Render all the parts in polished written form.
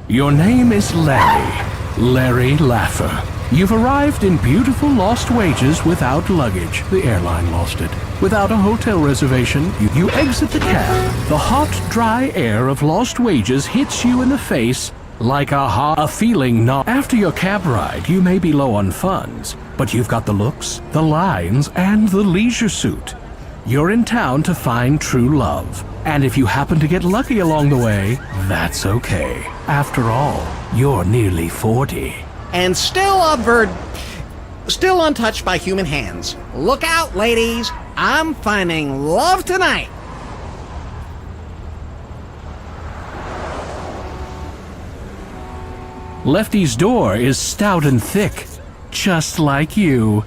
Your name is Larry Laffer. You've arrived in beautiful Lost Wages without luggage. The airline lost it. Without a hotel reservation, you exit the cab. The hot, dry air of Lost Wages hits you in the face like a feeling not. After your cab ride, you may be low on funds, but you've got the looks, the lines, and the leisure suit. You're in town to find true love. And if you happen to get lucky along the way, that's okay. After all, you're nearly 40. And still untouched by human hands. Look out, ladies. I'm finding love tonight. Lefty's door is stout and thick, just like you.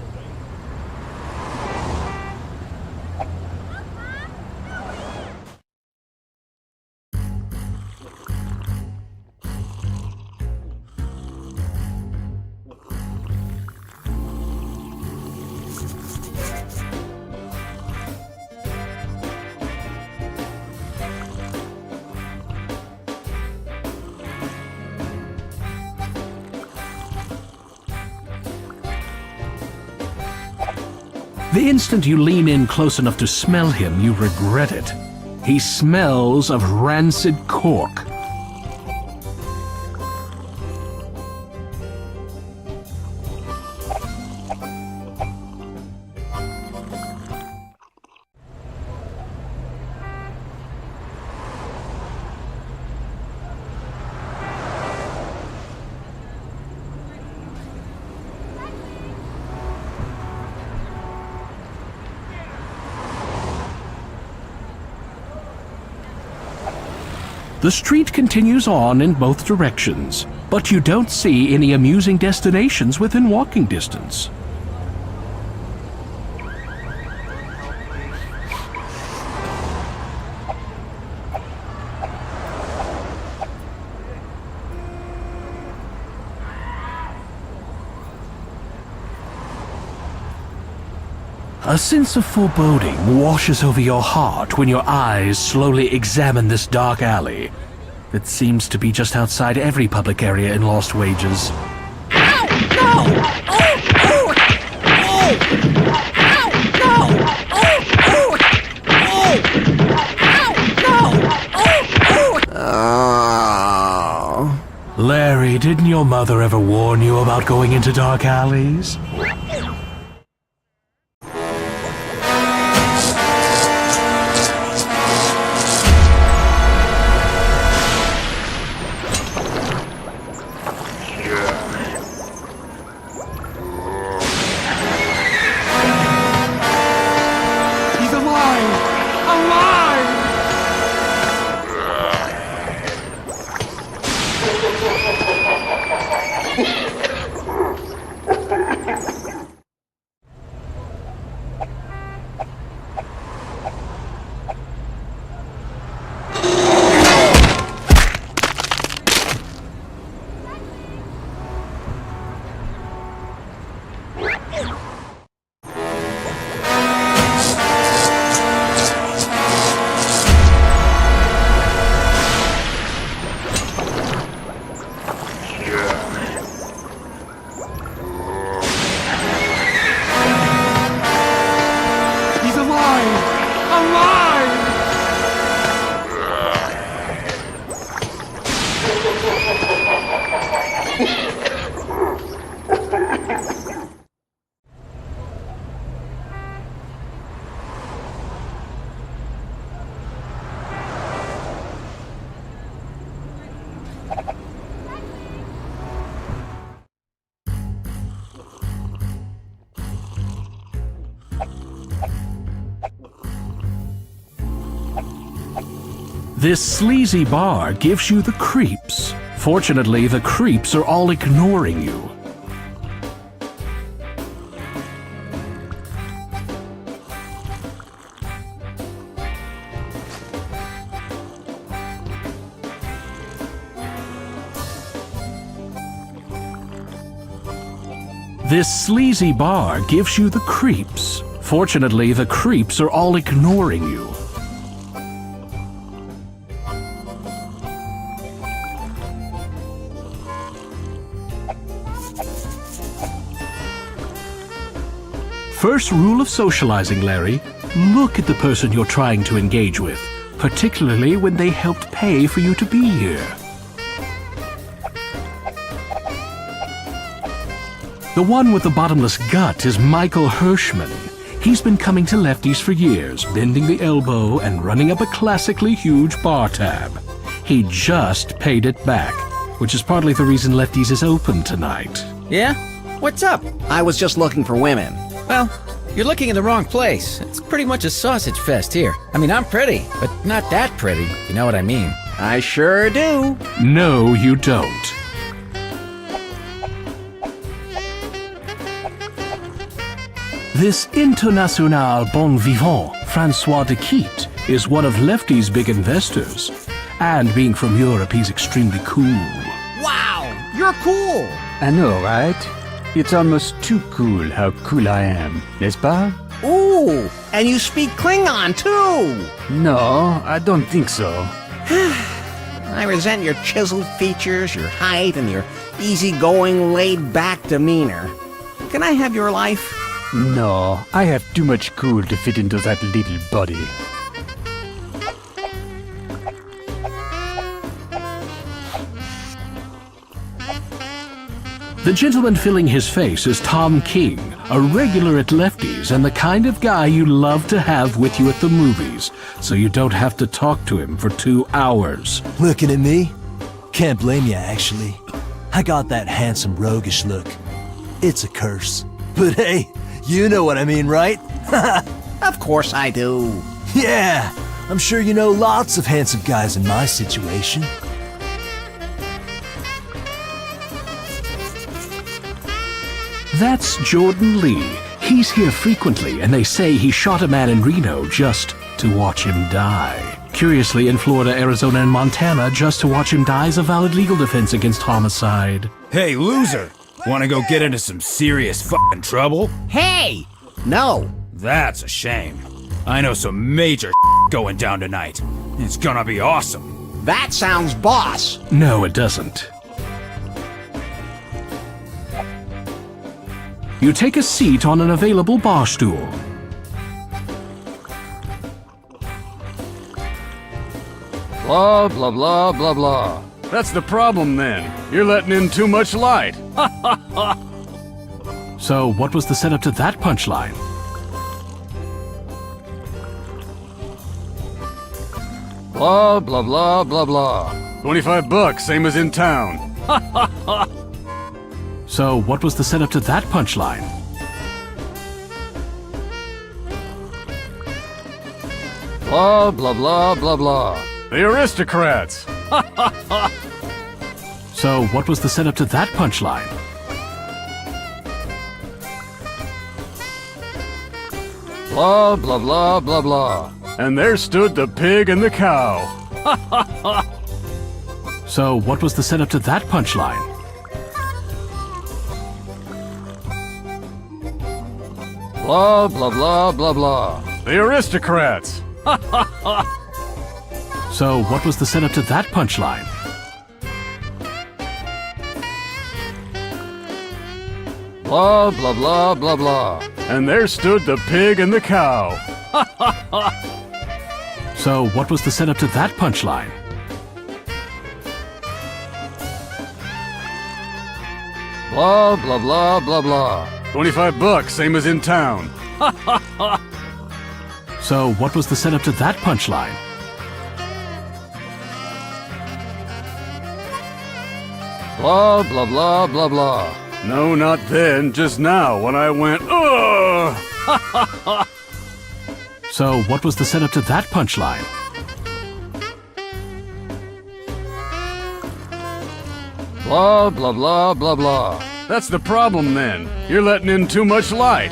The instant you lean in close enough to smell him, you regret it. He smells of rancid cork. The street continues on in both directions, but you don't see any amusing destinations within walking distance. A sense of foreboding washes over your heart when your eyes slowly examine this dark alley that seems to be just outside every public area in Lost Wages. Ow! No! Oh! Oh! Oh! Ow! No! Oh! Oh! Oh! Ow! No! Oh! Oh! Larry, didn't your mother ever warn you about going into dark alleys? This sleazy bar gives you the creeps. Fortunately, the creeps are all ignoring you. This sleazy bar gives you the creeps. Fortunately, the creeps are all ignoring you. First rule of socializing, Larry. Look at the person you're trying to engage with, particularly when they helped pay for you to be here. The one with the bottomless gut is Michael Hirschman. He's been coming to Lefty's for years, bending the elbow and running up a classically huge bar tab. He just paid it back, which is partly the reason Lefty's is open tonight. Yeah? What's up? I was just looking for women. Well, you're looking in the wrong place. It's pretty much a sausage fest here. I mean, I'm pretty, but not that pretty, if you know what I mean. I sure do. No, you don't. This international bon vivant, Francois de Quitte, is one of Lefty's big investors. And being from Europe, he's extremely cool. Wow, you're cool. I know, right? It's almost too cool how cool I am, n'est-ce pas? Ooh, and you speak Klingon too. No, I don't think so. I resent your chiseled features, your height, and your easygoing, laid-back demeanor. Can I have your life? No, I have too much cool to fit into that little body. The gentleman filling his face is Tom King, a regular at Lefty's and the kind of guy you love to have with you at the movies, so you don't have to talk to him for 2 hours. Looking at me? Can't blame you, actually. I got that handsome, roguish look. It's a curse. But hey, you know what I mean, right? Of course I do. Yeah, I'm sure you know lots of handsome guys in my situation. That's Jordan Lee. He's here frequently, and they say he shot a man in Reno just to watch him die. Curiously, in Florida, Arizona, and Montana, just to watch him die is a valid legal defense against homicide. Hey, loser! Wanna go get into some serious fucking trouble? Hey! No. That's a shame. I know some major going down tonight. It's gonna be awesome. That sounds boss. No, it doesn't. You take a seat on an available bar stool. Blah, blah, blah, blah, blah. That's the problem then. You're letting in too much light. So, what was the setup to that punchline? Blah, blah, blah, blah, blah. $25, same as in town. So, what was the setup to that punchline? Blah, blah, blah, blah, blah. The aristocrats. So, what was the setup to that punchline? Blah, blah, blah, blah, blah. And there stood the pig and the cow. So, what was the setup to that punchline? Blah, blah, blah, blah, blah. The aristocrats. So, what was the setup to that punchline? Blah, blah, blah, blah, blah. And there stood the pig and the cow. So, what was the setup to that punchline? Blah, blah, blah, blah, blah. $25, same as in town. So, what was the setup to that punchline? Blah, blah, blah, blah, blah. No, not then, just now when I went, ugh! So, what was the setup to that punchline? Blah, blah, blah, blah, blah. That's the problem then. You're letting in too much light.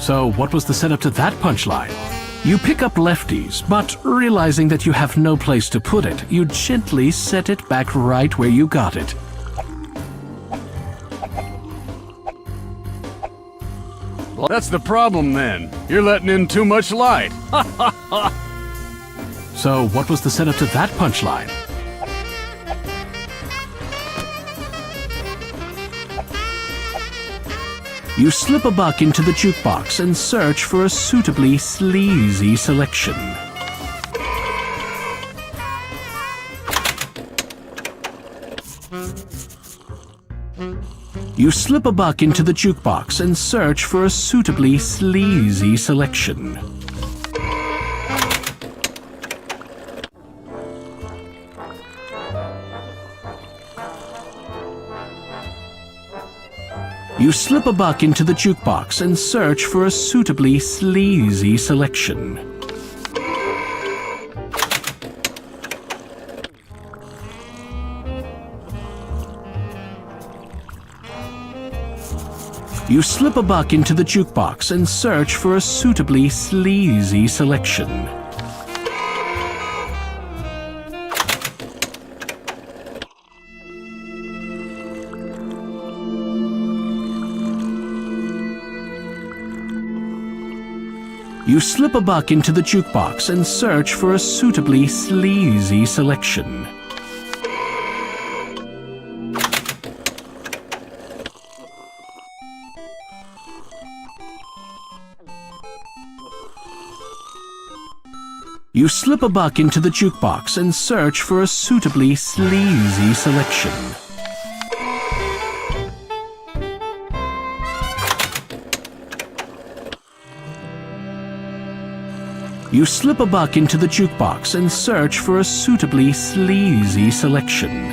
So, what was the setup to that punchline? You pick up lefties, but realizing that you have no place to put it, you gently set it back right where you got it. Well, that's the problem then. You're letting in too much light. So, what was the setup to that punchline? You slip a buck into the jukebox and search for a suitably sleazy selection. You slip a buck into the jukebox and search for a suitably sleazy selection. You slip a buck into the jukebox and search for a suitably sleazy selection. You slip a buck into the jukebox and search for a suitably sleazy selection. You slip a buck into the jukebox and search for a suitably sleazy selection. You slip a buck into the jukebox and search for a suitably sleazy selection. You slip a buck into the jukebox and search for a suitably sleazy selection.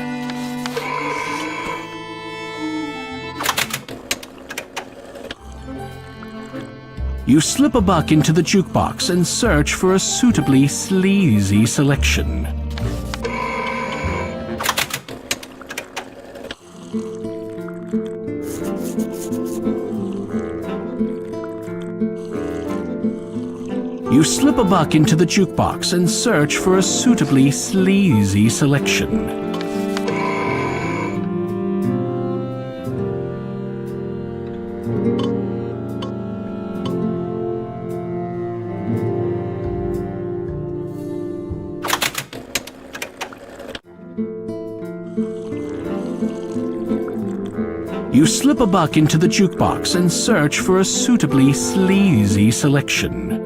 You slip a buck into the jukebox and search for a suitably sleazy selection. You slip a buck into the jukebox and search for a suitably sleazy selection. You slip a buck into the jukebox and search for a suitably sleazy selection.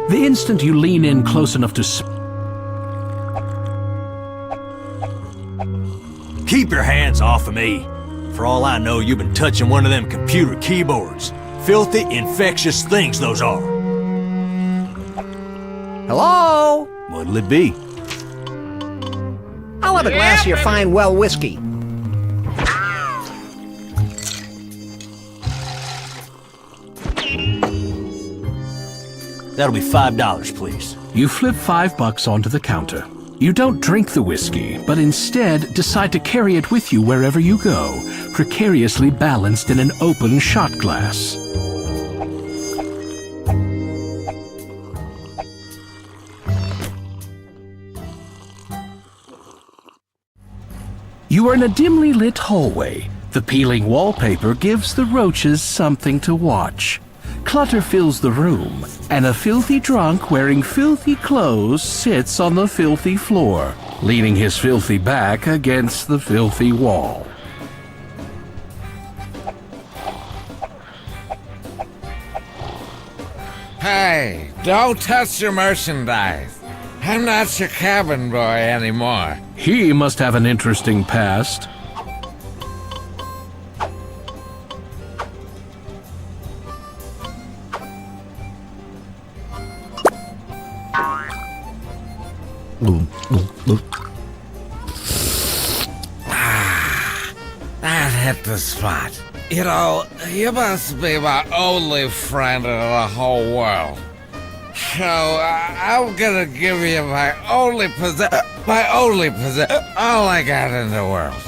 The instant you lean in close enough to Keep your hands off of me. For all I know, you've been touching one of them computer keyboards. Filthy, infectious things those are. Hello? What'll it be? I'll have a glass of your fine well whiskey. That'll be $5, please. You flip $5 onto the counter. You don't drink the whiskey, but instead decide to carry it with you wherever you go, precariously balanced in an open shot glass. You are in a dimly lit hallway. The peeling wallpaper gives the roaches something to watch. Clutter fills the room, and a filthy drunk wearing filthy clothes sits on the filthy floor, leaning his filthy back against the filthy wall. Hey, don't touch your merchandise. I'm not your cabin boy anymore. He must have an interesting past. That hit the spot. You know, you must be my only friend in the whole world. So I'm gonna give you my only possession, all I got in the world.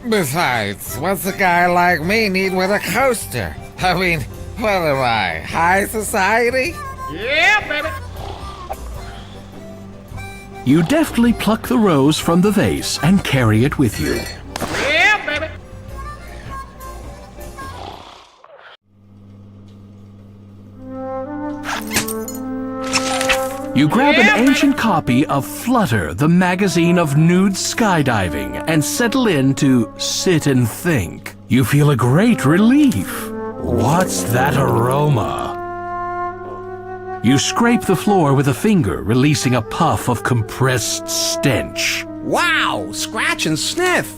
Besides, what's a guy like me need with a coaster? I mean, what am I, high society? Yeah, baby. You deftly pluck the rose from the vase and carry it with you. Yeah, baby. You grab an ancient copy of Flutter, the magazine of nude skydiving, and settle in to sit and think. You feel a great relief. What's that aroma? You scrape the floor with a finger, releasing a puff of compressed stench. Wow, scratch and sniff.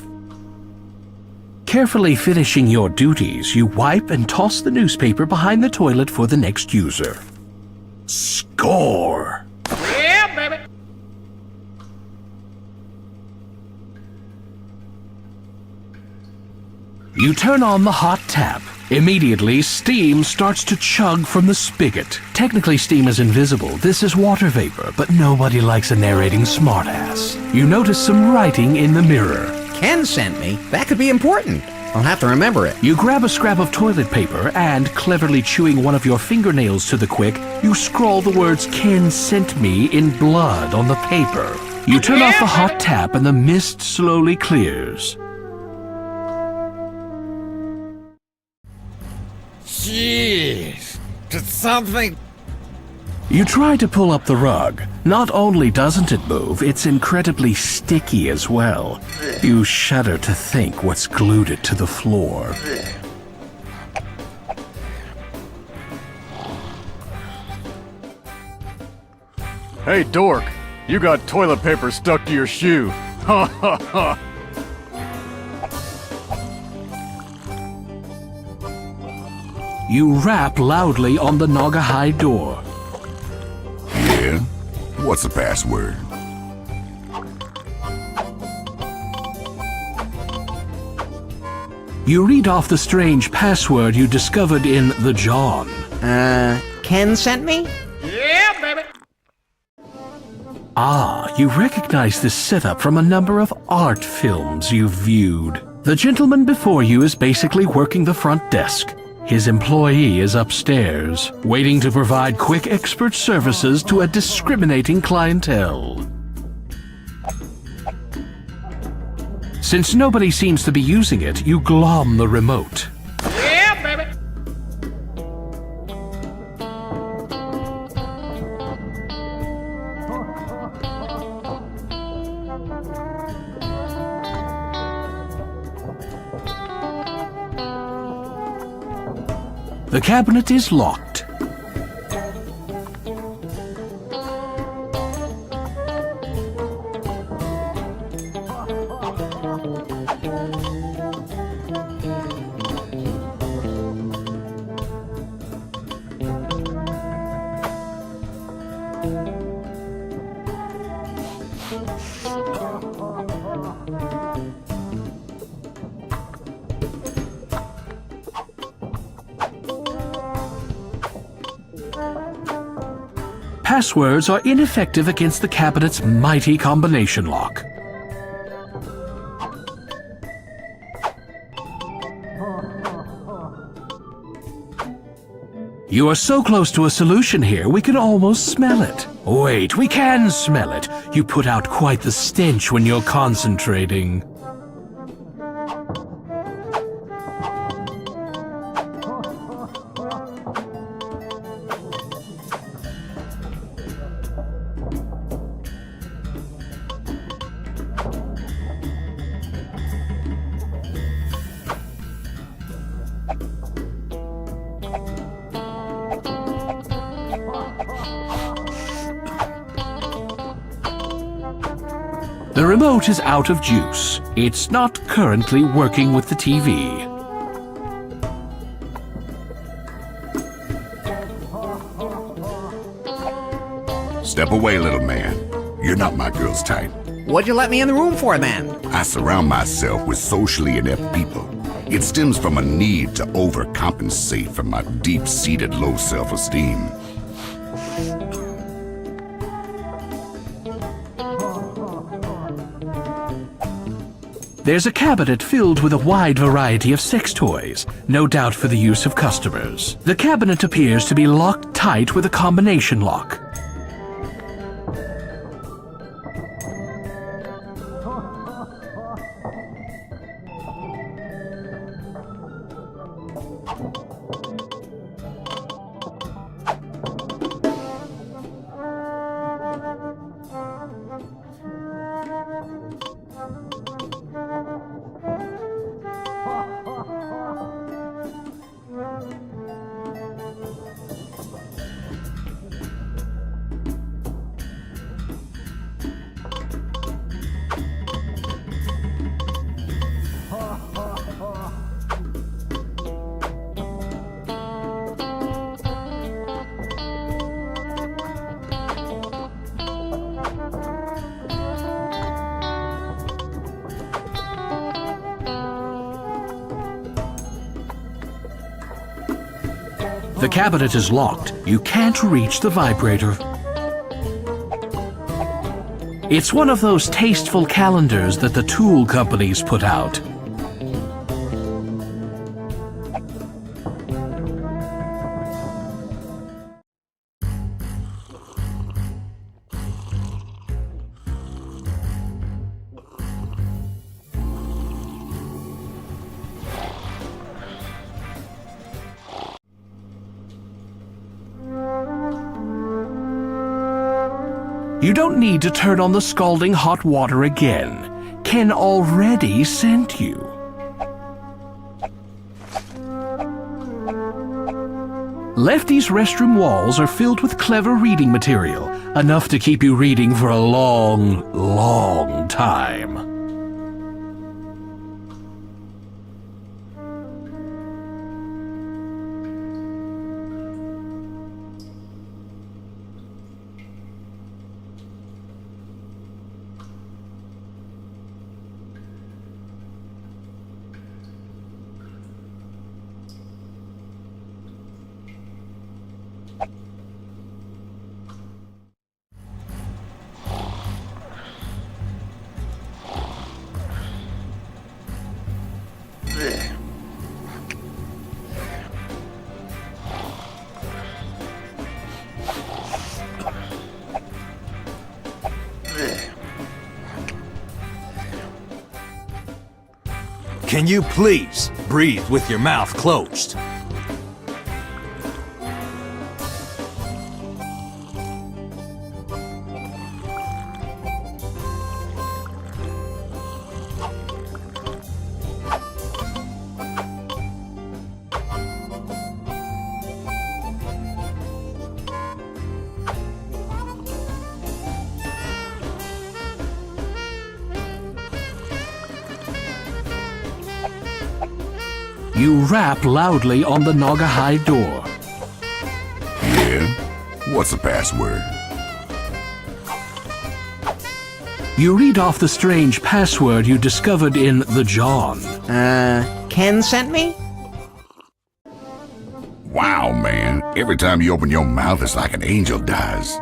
Carefully finishing your duties, you wipe and toss the newspaper behind the toilet for the next user. Score! Yeah, baby. You turn on the hot tap. Immediately, steam starts to chug from the spigot. Technically, steam is invisible. This is water vapor, but nobody likes a narrating smartass. You notice some writing in the mirror. Ken sent me. That could be important. I'll have to remember it. You grab a scrap of toilet paper and, cleverly chewing one of your fingernails to the quick, you scrawl the words "Ken sent me" in blood on the paper. You turn off the hot tap and the mist slowly clears. Jeez, did something... You try to pull up the rug. Not only doesn't it move, it's incredibly sticky as well. You shudder to think what's glued it to the floor. Hey, dork. You got toilet paper stuck to your shoe. Ha ha ha. You rap loudly on the Naugahyde door. Yeah? What's the password? You read off the strange password you discovered in the John. Ken sent me? Yeah, baby. Ah, you recognize this setup from a number of art films you've viewed. The gentleman before you is basically working the front desk. His employee is upstairs, waiting to provide quick expert services to a discriminating clientele. Since nobody seems to be using it, you glom the remote. Yeah, baby. The cabinet is locked. Passwords are ineffective against the cabinet's mighty combination lock. You are so close to a solution here, we can almost smell it. Wait, we can smell it. You put out quite the stench when you're concentrating. The remote is out of juice. It's not currently working with the TV. Step away, little man. You're not my girl's type. What'd you let me in the room for then? I surround myself with socially inept people. It stems from a need to overcompensate for my deep-seated low self-esteem. There's a cabinet filled with a wide variety of sex toys, no doubt for the use of customers. The cabinet appears to be locked tight with a combination lock. The cabinet is locked. You can't reach the vibrator. It's one of those tasteful calendars that the tool companies put out. You don't need to turn on the scalding hot water again. Ken already sent you. Lefty's restroom walls are filled with clever reading material, enough to keep you reading for a long, long time. Can you please breathe with your mouth closed? You rap loudly on the Naugahyde door. Yeah? What's the password? You read off the strange password you discovered in the John. Ken sent me? Wow, man. Every time you open your mouth, it's like an angel does.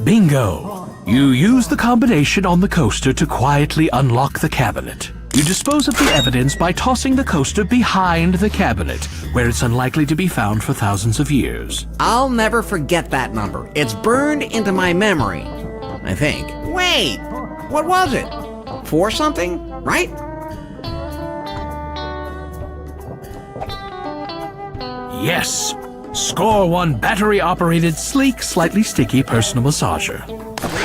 Bingo! You use the combination on the coaster to quietly unlock the cabinet. You dispose of the evidence by tossing the coaster behind the cabinet, where it's unlikely to be found for thousands of years. I'll never forget that number. It's burned into my memory, I think. Wait! What was it? 4 something, right? Yes! Score 1 battery-operated, sleek, slightly sticky personal massager.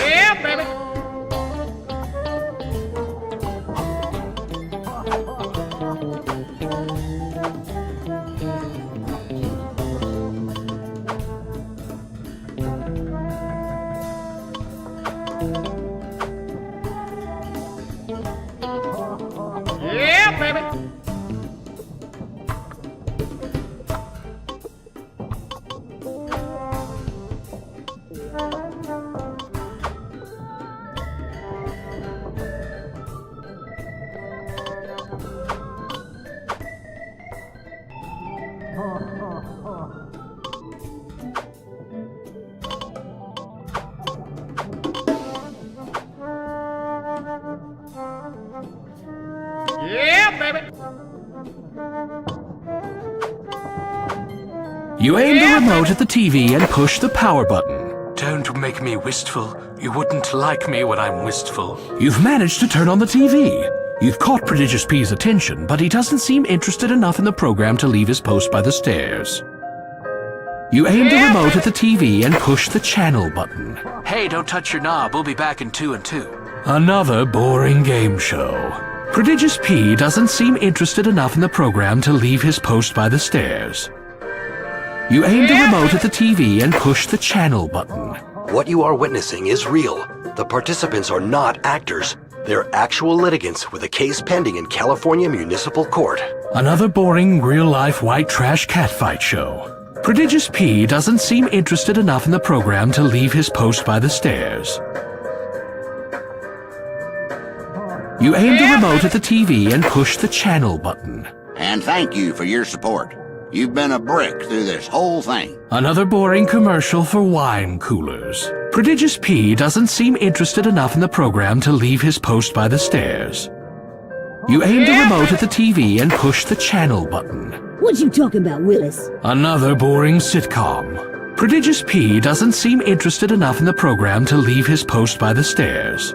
Yeah, baby! Yeah, baby! You aim the remote at the TV and push the power button. Don't make me wistful. You wouldn't like me when I'm wistful. You've managed to turn on the TV. You've caught Prodigious P's attention, but he doesn't seem interested enough in the program to leave his post by the stairs. You aim the remote at the TV and push the channel button. Hey, don't touch your knob. We'll be back in 2 and 2. Another boring game show. Prodigious P doesn't seem interested enough in the program to leave his post by the stairs. You aim the remote at the TV and push the channel button. What you are witnessing is real. The participants are not actors. They're actual litigants with a case pending in California Municipal Court. Another boring, real-life white trash catfight show. Prodigious P doesn't seem interested enough in the program to leave his post by the stairs. You aim the remote at the TV and push the channel button. And thank you for your support. You've been a brick through this whole thing. Another boring commercial for wine coolers. Prodigious P doesn't seem interested enough in the program to leave his post by the stairs. You aim the remote at the TV and push the channel button. What you talking about, Willis? Another boring sitcom. Prodigious P doesn't seem interested enough in the program to leave his post by the stairs.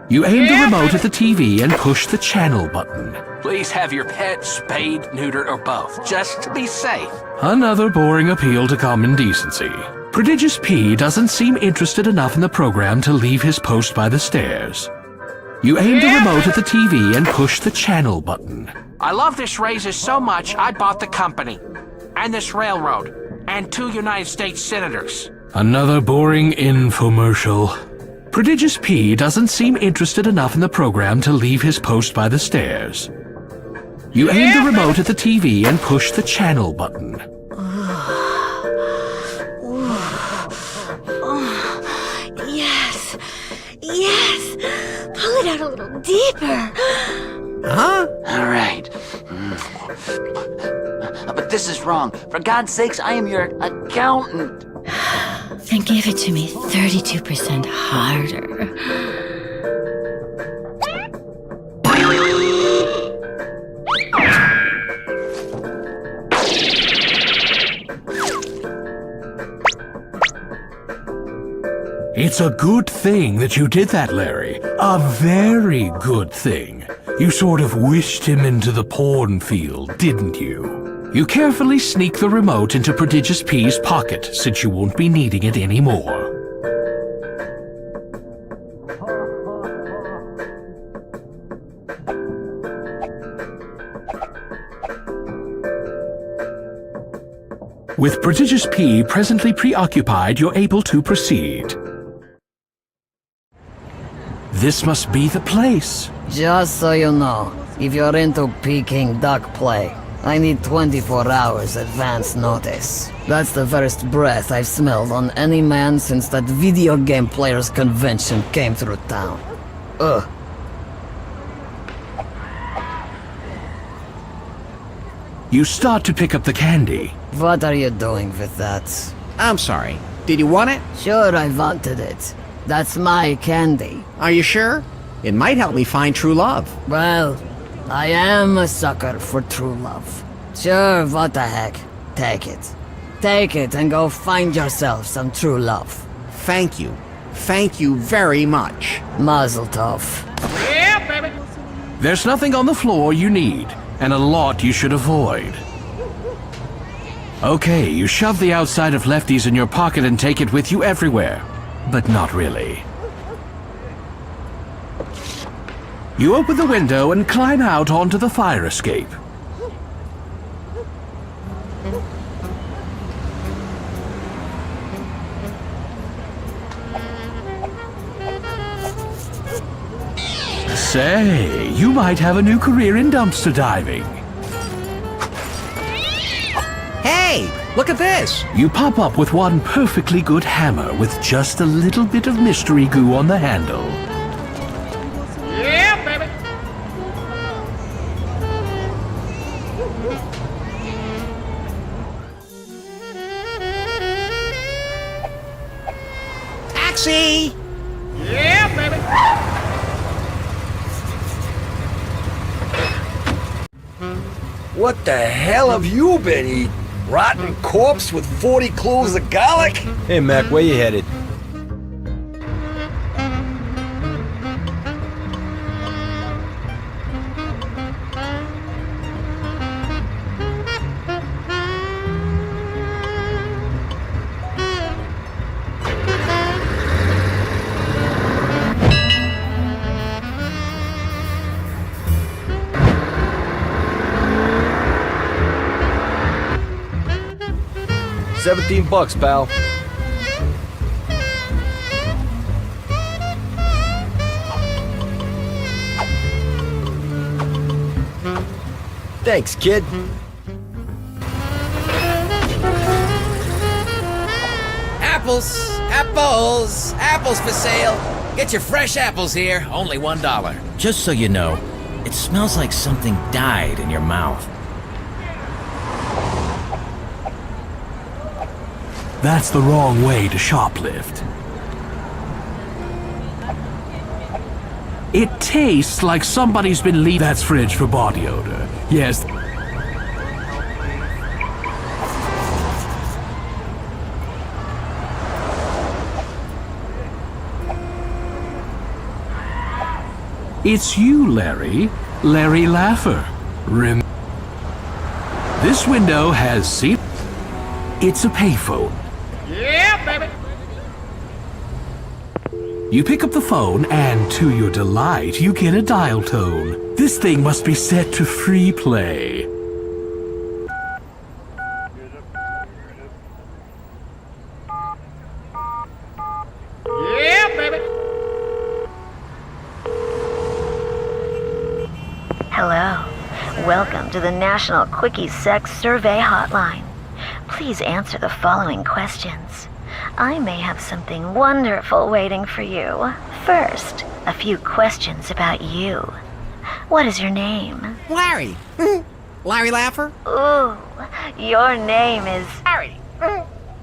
You aim the remote at the TV and push the channel button. Please have your pet spayed, neutered, or both, just to be safe. Another boring appeal to common decency. Prodigious P doesn't seem interested enough in the program to leave his post by the stairs. You aim the remote at the TV and push the channel button. I love this Razors so much, I bought the company. And this railroad. And 2 United States senators. Another boring infomercial. Prodigious P doesn't seem interested enough in the program to leave his post by the stairs. You aim the remote at the TV and push the channel button. Yes. Yes. Pull it out a little deeper. Huh? All right. But this is wrong. For God's sakes, I am your accountant. Then give it to me 32% harder. It's a good thing that you did that, Larry. A very good thing. You sort of wished him into the porn field, didn't you? You carefully sneak the remote into Prodigious P's pocket, since you won't be needing it anymore. With Prodigious P presently preoccupied, you're able to proceed. This must be the place. Just so you know, if you're into Peking duck play, I need 24 hours advance notice. That's the first breath I've smelled on any man since that video game players convention came through town. Ugh. You start to pick up the candy. What are you doing with that? I'm sorry. Did you want it? Sure, I wanted it. That's my candy. Are you sure? It might help me find true love. Well, I am a sucker for true love. Sure, what the heck. Take it. Take it and go find yourself some true love. Thank you. Thank you very much. Mazel tov. Yeah, baby. There's nothing on the floor you need, and a lot you should avoid. Okay, you shove the outside of Lefty's in your pocket and take it with you everywhere. But not really. You open the window and climb out onto the fire escape. Say, you might have a new career in dumpster diving. Hey, look at this! You pop up with one perfectly good hammer with just a little bit of mystery goo on the handle. Yeah, baby. Taxi! Yeah, baby. What the hell have you been eating? rotten corpse with 40 cloves of garlic? Hey, Mac, where you headed? $17, pal. Thanks, kid. Apples! Apples! Apples for sale! Get your fresh apples here, only $1. Just so you know, it smells like something died in your mouth. That's the wrong way to shoplift. It tastes like somebody's been leaving. That's fridge for body odor. Yes. It's you, Larry. Larry Laffer. This window has seat. It's a payphone. Yeah, baby. You pick up the phone, and to your delight, you get a dial tone. This thing must be set to free play. Yeah, baby. Hello. Welcome to the National Quickie Sex Survey Hotline. Please answer the following questions. I may have something wonderful waiting for you. First, a few questions about you. What is your name? Larry. Larry Laffer? Ooh, your name is... Larry.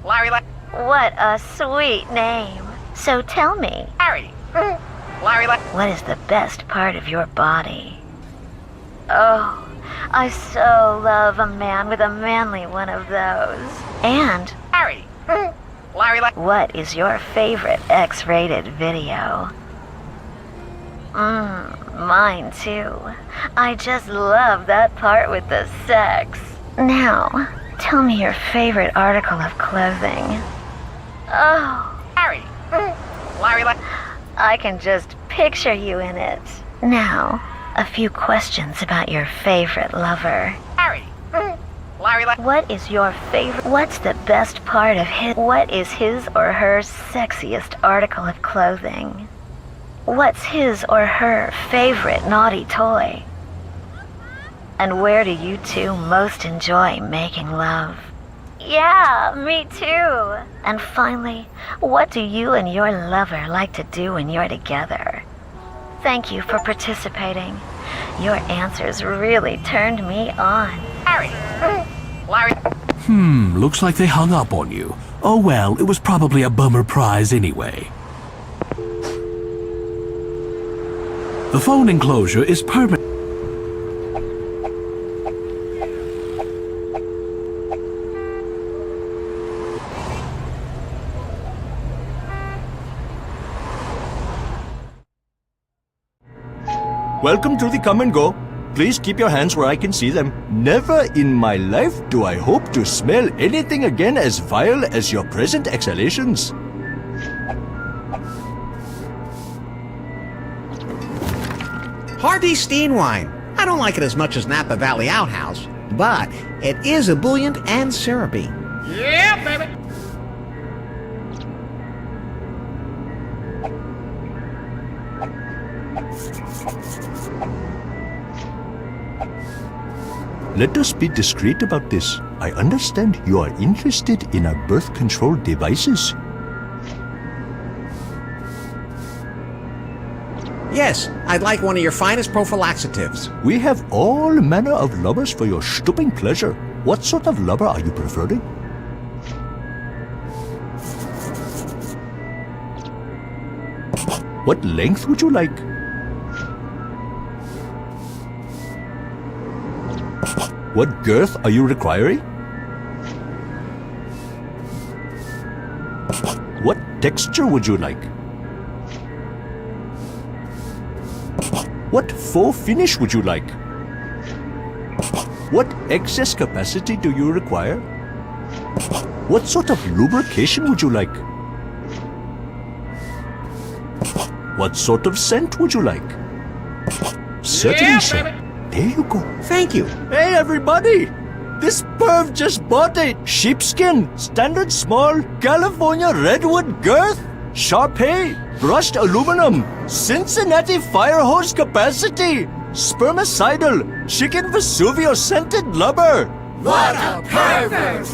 Larry La... What a sweet name. So tell me, Larry. Larry La... what is the best part of your body? Oh, I so love a man with a manly one of those. And... Larry. Larry La... what is your favorite X-rated video? Mine too. I just love that part with the sex. Now, tell me your favorite article of clothing. Oh, Larry. Larry La... I can just picture you in it. Now, a few questions about your favorite lover. Larry. Larry La... What is your favorite... what's the best part of his... what is his or her sexiest article of clothing? What's his or her favorite naughty toy? And where do you two most enjoy making love? Yeah, me too. And finally, what do you and your lover like to do when you're together? Thank you for participating. Your answers really turned me on. Larry. Larry. Looks like they hung up on you. Oh well, it was probably a bummer prize anyway. The phone enclosure is permanent. Welcome to the come and go. Please keep your hands where I can see them. Never in my life do I hope to smell anything again as vile as your present exhalations. Hardy Steenwine. I don't like it as much as Napa Valley Outhouse, but it is ebullient and syrupy. Yeah, baby. Let us be discreet about this. I understand you are interested in our birth control devices. Yes, I'd like one of your finest prophylaxatives. We have all manner of lovers for your stooping pleasure. What sort of lover are you preferring? What length would you like? What girth are you requiring? texture would you like? What faux finish would you like? What excess capacity do you require? What sort of lubrication would you like? What sort of scent would you like? Certainly, sir. There you go. Thank you. Hey, everybody! This perv just bought a sheepskin, standard small, California redwood girth, Sharpay, brushed aluminum, Cincinnati fire hose capacity, spermicidal, chicken Vesuvio scented lubber. What a pervert!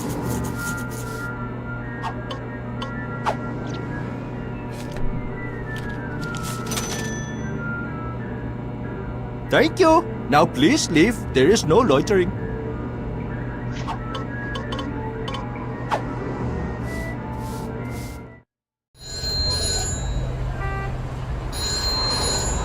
Thank you. Now please leave. There is no loitering.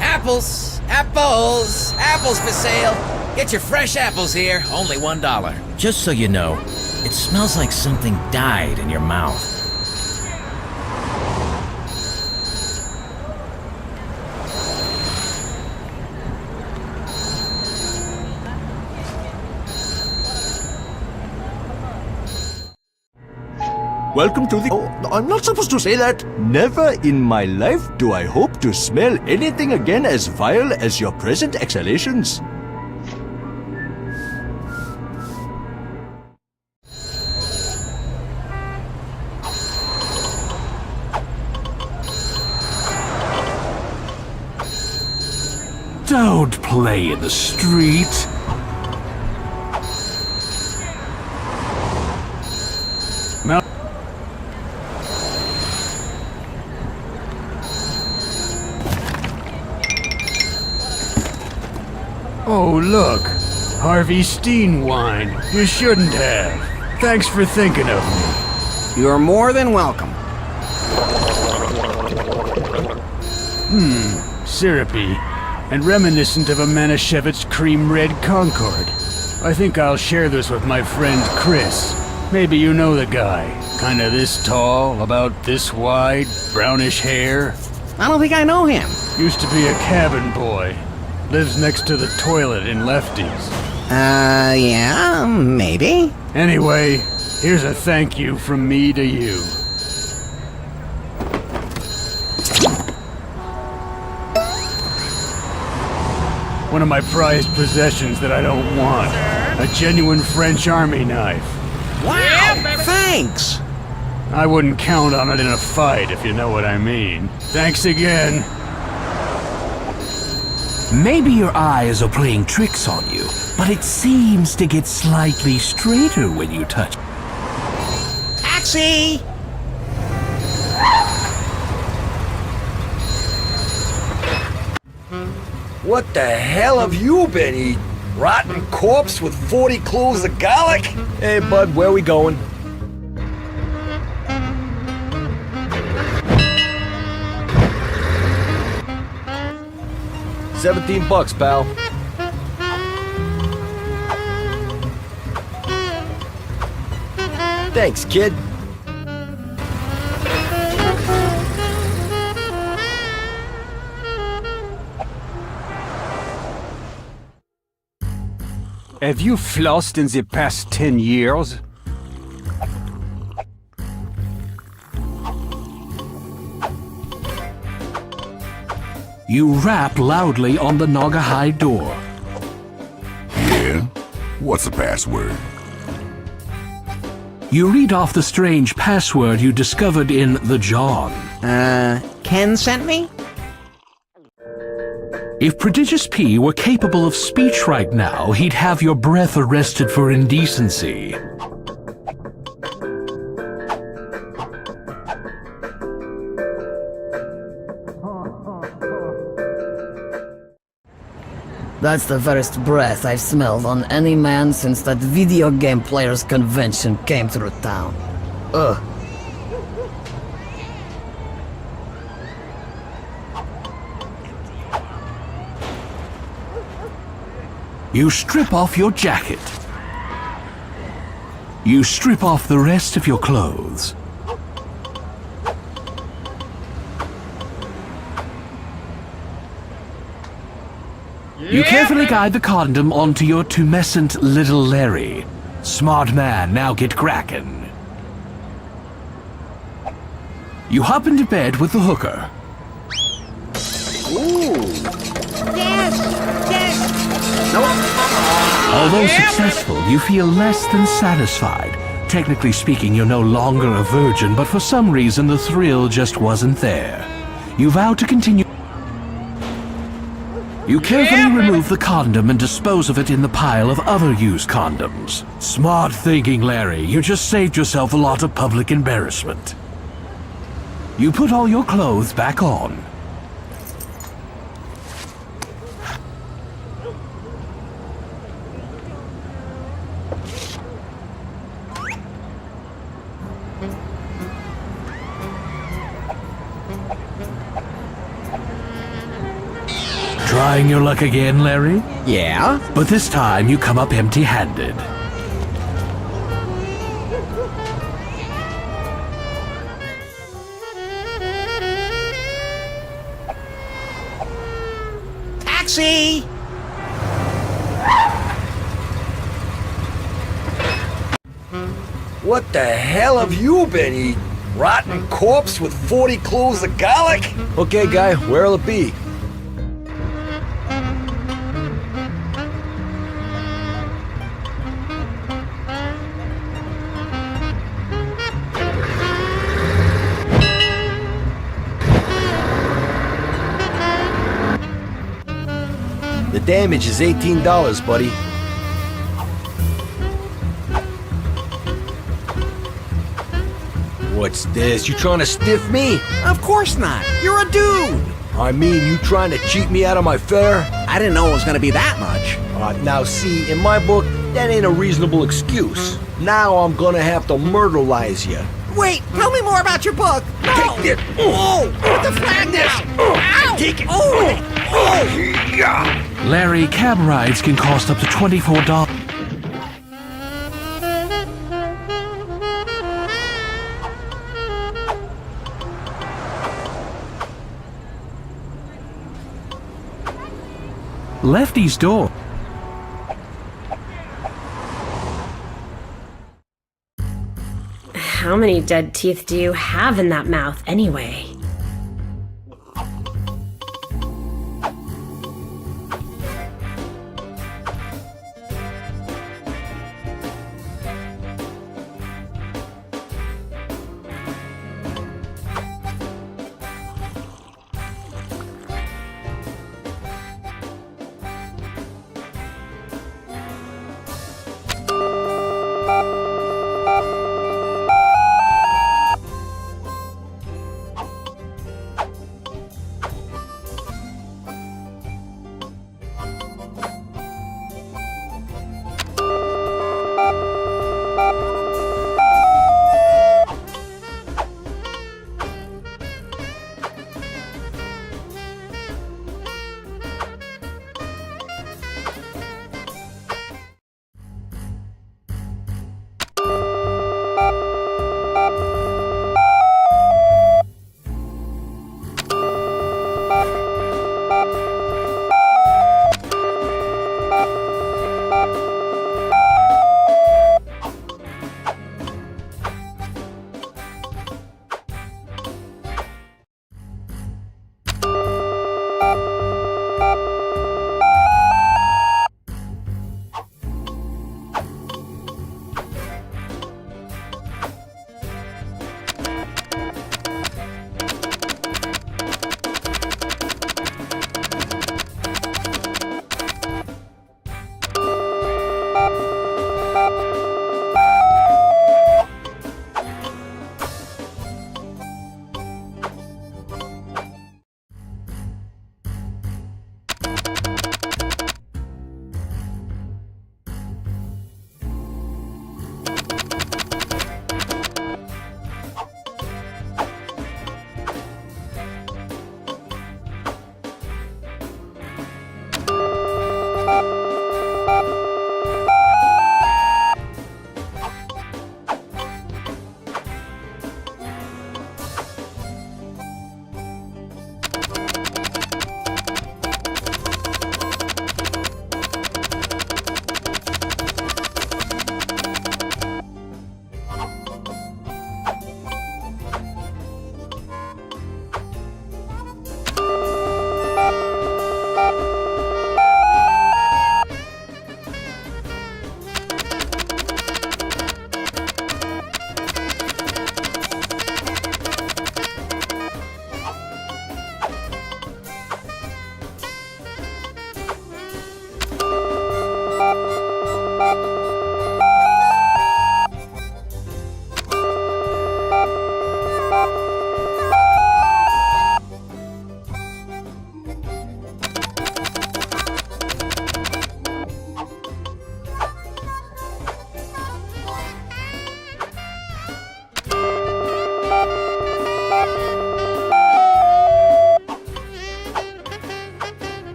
Apples! Apples! Apples for sale! Get your fresh apples here, only $1. Just so you know, it smells like something died in your mouth. Welcome to the... Oh, I'm not supposed to say that. Never in my life do I hope to smell anything again as vile as your present exhalations. Don't play in the street. Oh, look. Harvey Steen wine. You shouldn't have. Thanks for thinking of me. You're more than welcome. Syrupy. And reminiscent of a Manischewitz Cream Red Concord. I think I'll share this with my friend Chris. Maybe you know the guy. Kinda this tall, about this wide, brownish hair. I don't think I know him. Used to be a cabin boy. Lives next to the toilet in Lefty's. Yeah, maybe. Anyway, here's a thank you from me to you. One of my prized possessions that I don't want. A genuine French army knife. Wow, thanks! I wouldn't count on it in a fight, if you know what I mean. Thanks again. Maybe your eyes are playing tricks on you, but it seems to get slightly straighter when you touch. Taxi! What the hell have you been eating? Rotten corpse with 40 cloves of garlic? Hey, bud, where we going? $17, pal. Thanks, kid. Have you flossed in the past 10 years? You rap loudly on the Naugahyde door. Yeah? What's the password? You read off the strange password you discovered in the John. Ken sent me? If Prodigious P were capable of speech right now, he'd have your breath arrested for indecency. That's the worst breath I've smelled on any man since that video game players convention came through town. Ugh. You strip off your jacket. You strip off the rest of your clothes. You carefully guide the condom onto your tumescent little Larry. Smart man, now get cracking. You hop into bed with the hooker. Although successful, you feel less than satisfied. Technically speaking, you're no longer a virgin, but for some reason the thrill just wasn't there. You vow to continue. You carefully remove the condom and dispose of it in the pile of other used condoms. Smart thinking, Larry. You just saved yourself a lot of public embarrassment. You put all your clothes back on. Trying your luck again, Larry? Yeah? But this time you come up empty-handed. Taxi! What the hell have you been eating? Rotten corpse with 40 cloves of garlic? Okay, guy, where'll it be? The damage is $18, buddy. What's this? You trying to stiff me? Of course not. You're a dude. I mean, you trying to cheat me out of my fare? I didn't know it was gonna be that much. Now see, in my book, that ain't a reasonable excuse. Now I'm gonna have to murderize you. Wait, tell me more about your book. No. Take this. Oh, put the flag down. Ow. Take it. Oh. Larry, cab rides can cost up to $24. Lefty's door. How many dead teeth do you have in that mouth, anyway?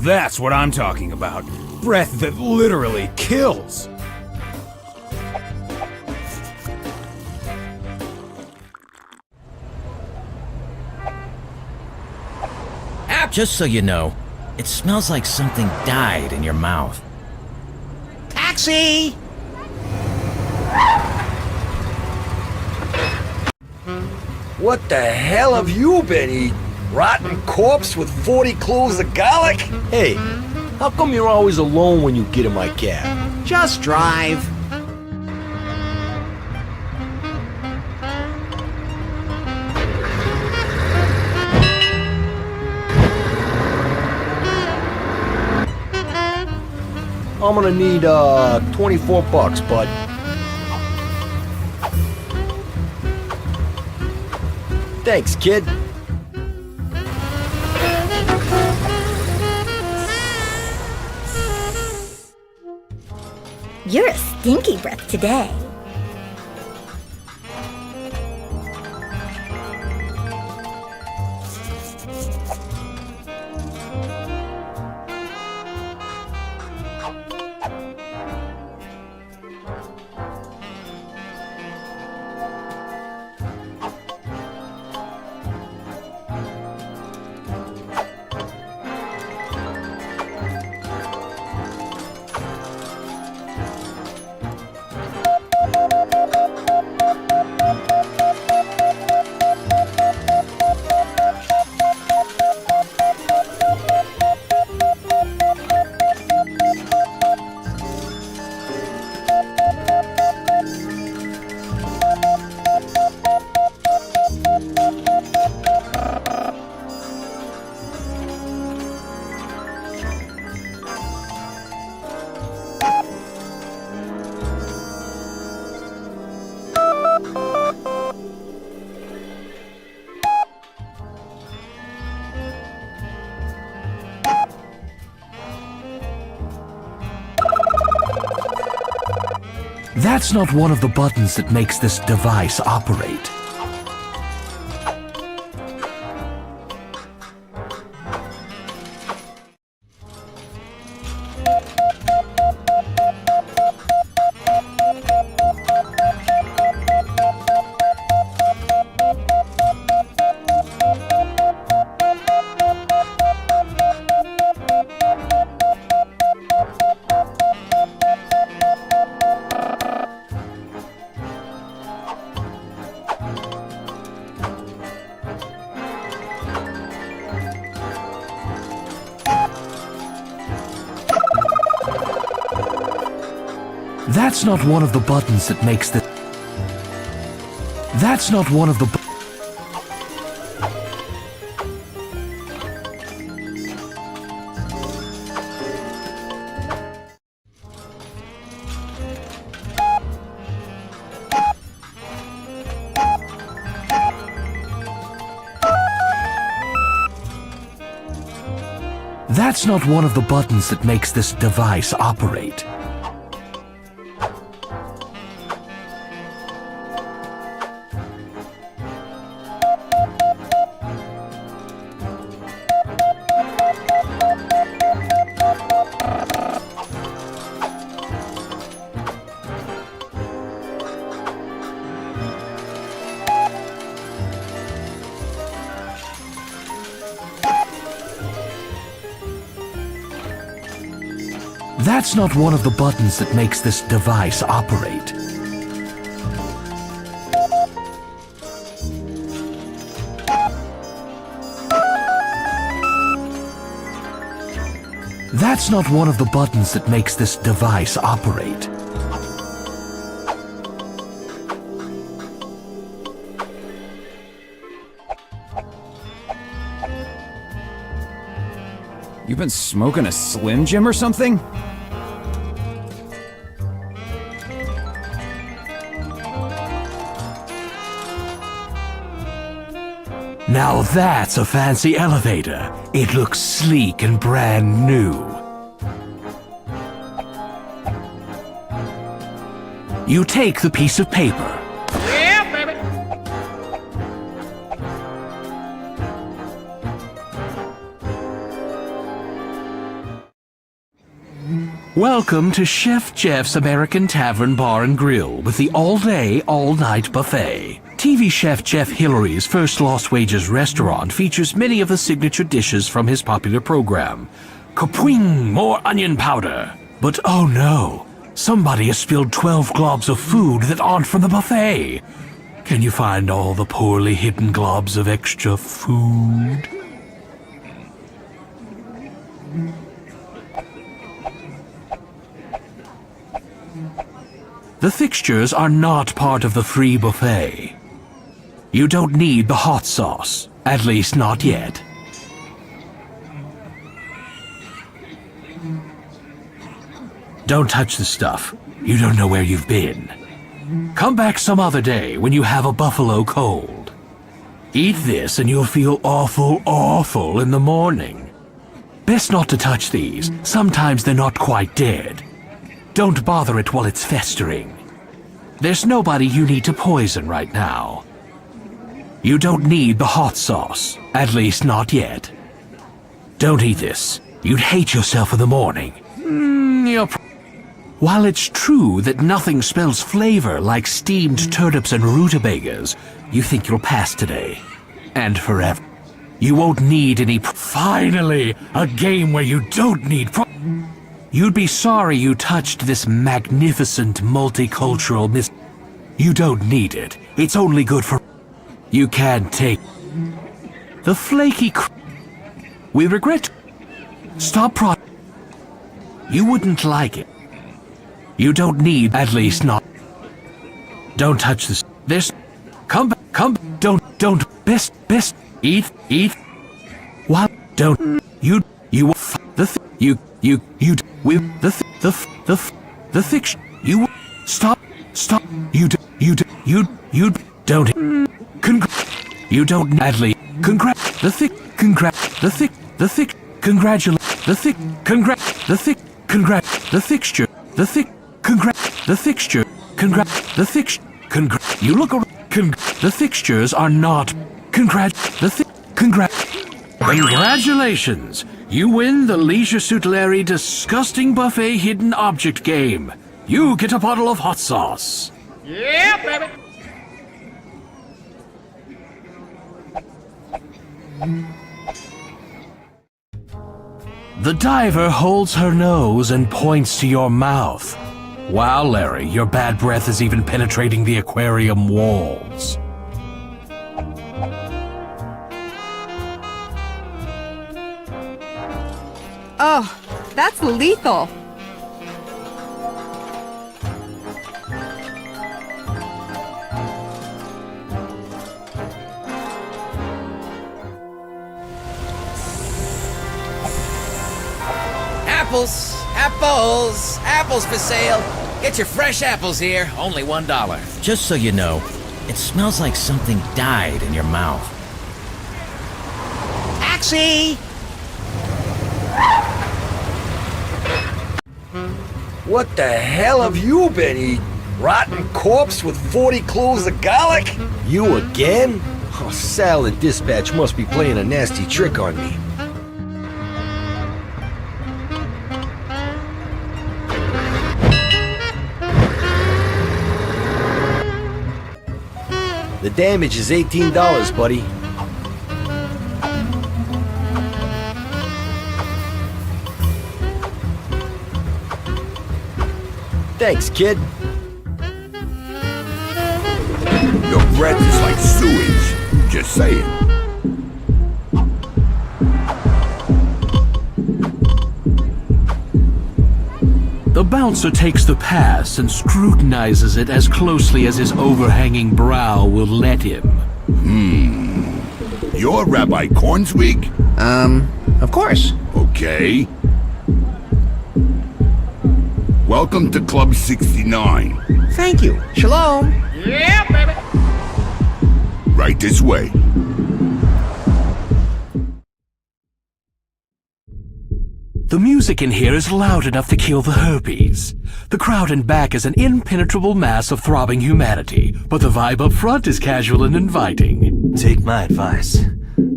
That's what I'm talking about. Breath that literally kills. Just so you know, it smells like something died in your mouth. Taxi! What the hell have you been eating? Rotten corpse with 40 cloves of garlic? Hey, how come you're always alone when you get in my cab? Just drive. I'm gonna need, 24 bucks, bud. Thanks, kid. You're a stinky breath today. That's not one of the buttons that makes this device operate. That's not one of the buttons that makes the... That's not one of the... That's not one of the buttons that makes this device operate. That's not one of the buttons that makes this device operate. That's not one of the buttons that makes this device operate. You been smoking a Slim Jim or something? Now that's a fancy elevator. It looks sleek and brand new. You take the piece of paper. Yeah, baby. Welcome to Chef Jeff's American Tavern Bar and Grill with the all-day, all-night buffet. TV chef Jeff Hillary's first Lost Wages restaurant features many of the signature dishes from his popular program. Kapwing! More onion powder! But oh no, somebody has spilled 12 globs of food that aren't from the buffet. Can you find all the poorly hidden globs of extra food? The fixtures are not part of the free buffet. You don't need the hot sauce, at least not yet. Don't touch the stuff. You don't know where you've been. Come back some other day when you have a buffalo cold. Eat this and you'll feel awful in the morning. Best not to touch these. Sometimes they're not quite dead. Don't bother it while it's festering. There's nobody you need to poison right now. You don't need the hot sauce, at least not yet. Don't eat this. You'd hate yourself in the morning. While it's true that nothing spells flavor like steamed turnips and rutabagas, you think you'll pass today. And forever. You won't need any Finally, a game where you don't need You'd be sorry you touched this magnificent multicultural You don't need it. It's only good for... You can't take... The flaky We regret... Stop You wouldn't like it. You don't need... At least not... Don't touch this. Don't... Best... Eat... What? Don't... You... The fiction. You stop. You don't. You don't. Adley. You look around. The fixtures are not. Congratulations! You win the Leisure Suit Larry Disgusting Buffet Hidden Object game. You get a bottle of hot sauce. Yeah, baby. The diver holds her nose and points to your mouth. Wow, Larry, your bad breath is even penetrating the aquarium walls. Oh, that's lethal. Apples! Apples! Apples for sale! Get your fresh apples here, only $1. Just so you know, it smells like something died in your mouth. Taxi! What the hell have you been eating? Rotten corpse with 40 cloves of garlic? You again? Oh, Salad Dispatch must be playing a nasty trick on me. The damage is $18, buddy. Thanks, kid. Your breath is like sewage. Just saying. The bouncer takes the pass and scrutinizes it as closely as his overhanging brow will let him. You're Rabbi Cornswig? Of course. Okay. Welcome to Club 69. Thank you. Shalom. Yeah, baby. Right this way. The music in here is loud enough to kill the herpes. The crowd in back is an impenetrable mass of throbbing humanity, but the vibe up front is casual and inviting. Take my advice.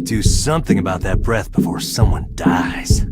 Do something about that breath before someone dies.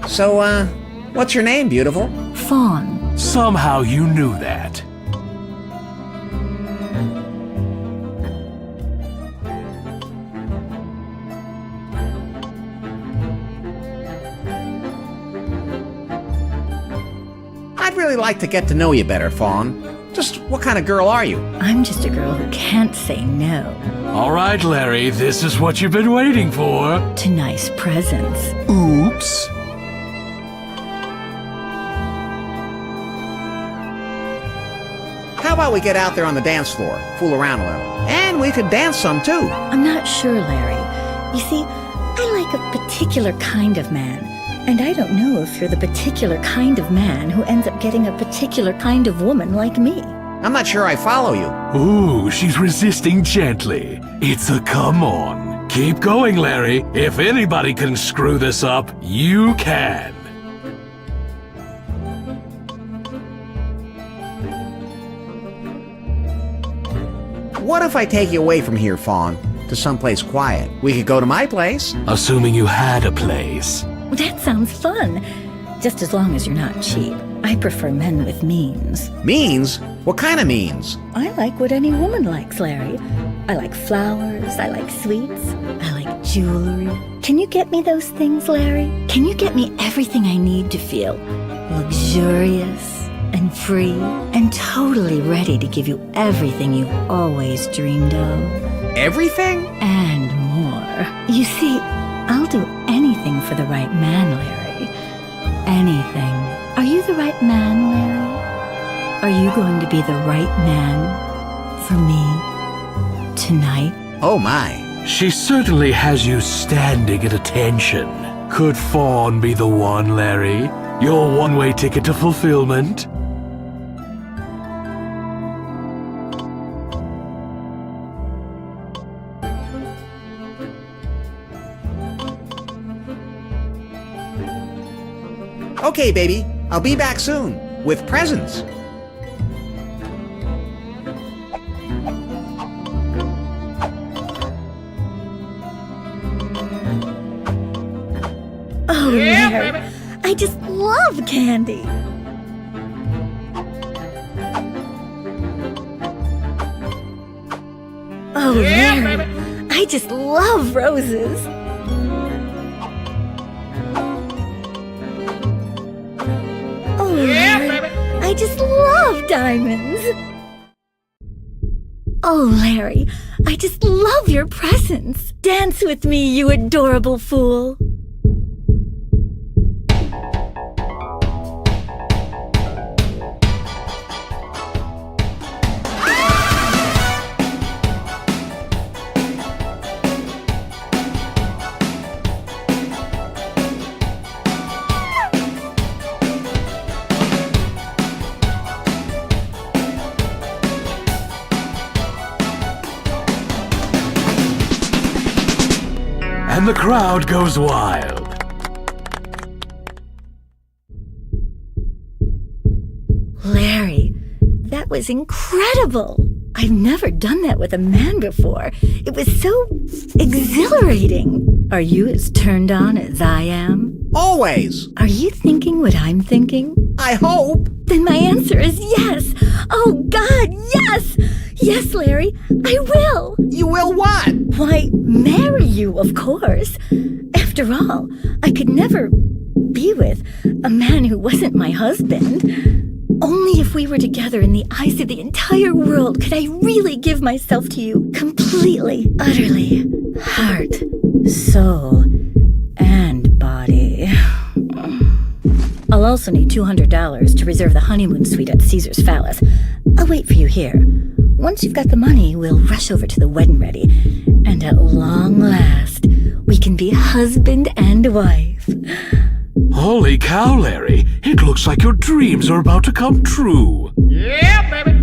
So, what's your name, beautiful? Fawn. Somehow you knew that. I'd really like to get to know you better, Fawn. Just what kind of girl are you? I'm just a girl who can't say no All right, Larry, this is what you've been waiting for. to nice presents. Oops. How about we get out there on the dance floor, fool around a little? And we could dance some, too. I'm not sure, Larry. You see, I like a particular kind of man. And I don't know if you're the particular kind of man who ends up getting a particular kind of woman like me. I'm not sure I follow you. Ooh, she's resisting gently. It's a come on. Keep going, Larry. If anybody can screw this up, you can. What if I take you away from here, Fawn, to someplace quiet? We could go to my place. Assuming you had a place. That sounds fun. Just as long as you're not cheap. I prefer men with means. Means? What kind of means? I like what any woman likes, Larry. I like flowers, I like sweets, I like jewelry. Can you get me those things, Larry? Can you get me everything I need to feel luxurious and free and totally ready to give you everything you've always dreamed of? Everything? And more. You see, I'll do anything for the right man, Larry. Anything. Are you the right man, Larry? Are you going to be the right man for me tonight? Oh my. She certainly has you standing at attention. Could Fawn be the one, Larry? Your one-way ticket to fulfillment? Okay, baby. I'll be back soon. With presents. Oh, Larry, I just love candy. Oh, Larry, I just love roses. Oh, Larry, I just love diamonds. Oh, Larry, I just love your presents. Dance with me, you adorable fool. And the crowd goes wild. Larry, that was incredible. I've never done that with a man before. It was so exhilarating. Are you as turned on as I am? Always. Are you thinking what I'm thinking? I hope. Then my answer is yes. Oh, God, yes! Yes, Larry, I will. You will what? Why, marry you, of course. After all, I could never be with a man who wasn't my husband. Only if we were together in the eyes of the entire world could I really give myself to you completely, utterly, heart, soul, and body. I'll also need $200 to reserve the honeymoon suite at Caesar's Palace. I'll wait for you here. Once you've got the money, we'll rush over to the wedding ready. And at long last, we can be husband and wife. Holy cow, Larry. It looks like your dreams are about to come true. Yeah, baby.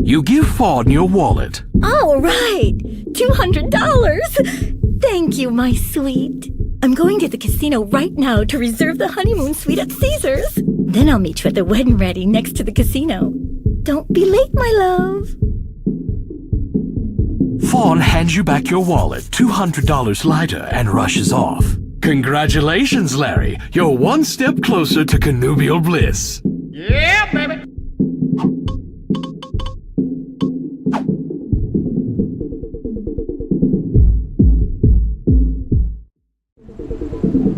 You give Fawn your wallet. All right, $200. Thank you, my sweet. I'm going to the casino right now to reserve the honeymoon suite at Caesars. Then I'll meet you at the wedding ready next to the casino. Don't be late, my love. Fawn hands you back your wallet, $200 lighter, and rushes off. Congratulations, Larry. You're one step closer to connubial bliss. Yeah, baby.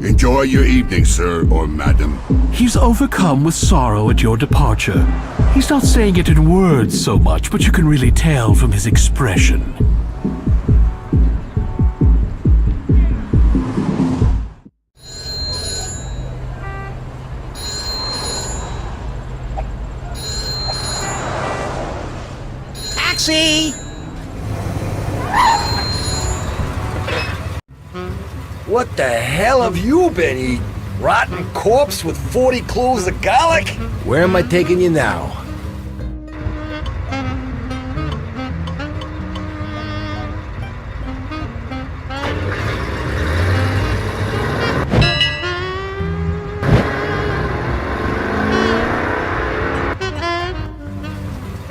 Enjoy your evening, sir or madam. He's overcome with sorrow at your departure. He's not saying it in words so much, but you can really tell from his expression. Taxi! What the hell have you been eating? Rotten corpse with 40 cloves of garlic? Where am I taking you now?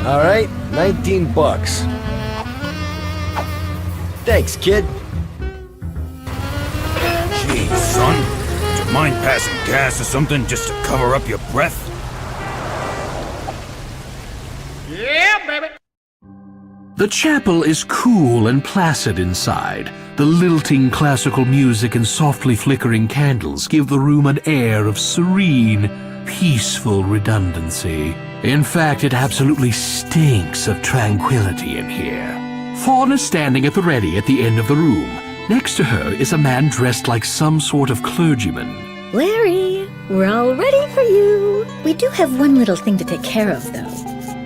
All right, $19. Thanks, kid. Jeez, son. Do you mind passing gas or something just to cover up your breath? Yeah, baby. The chapel is cool and placid inside. The lilting classical music and softly flickering candles give the room an air of serene, peaceful redundancy. In fact, it absolutely stinks of tranquility in here. Fawn is standing at the ready at the end of the room. Next to her is a man dressed like some sort of clergyman. Larry, we're all ready for you. We do have one little thing to take care of, though.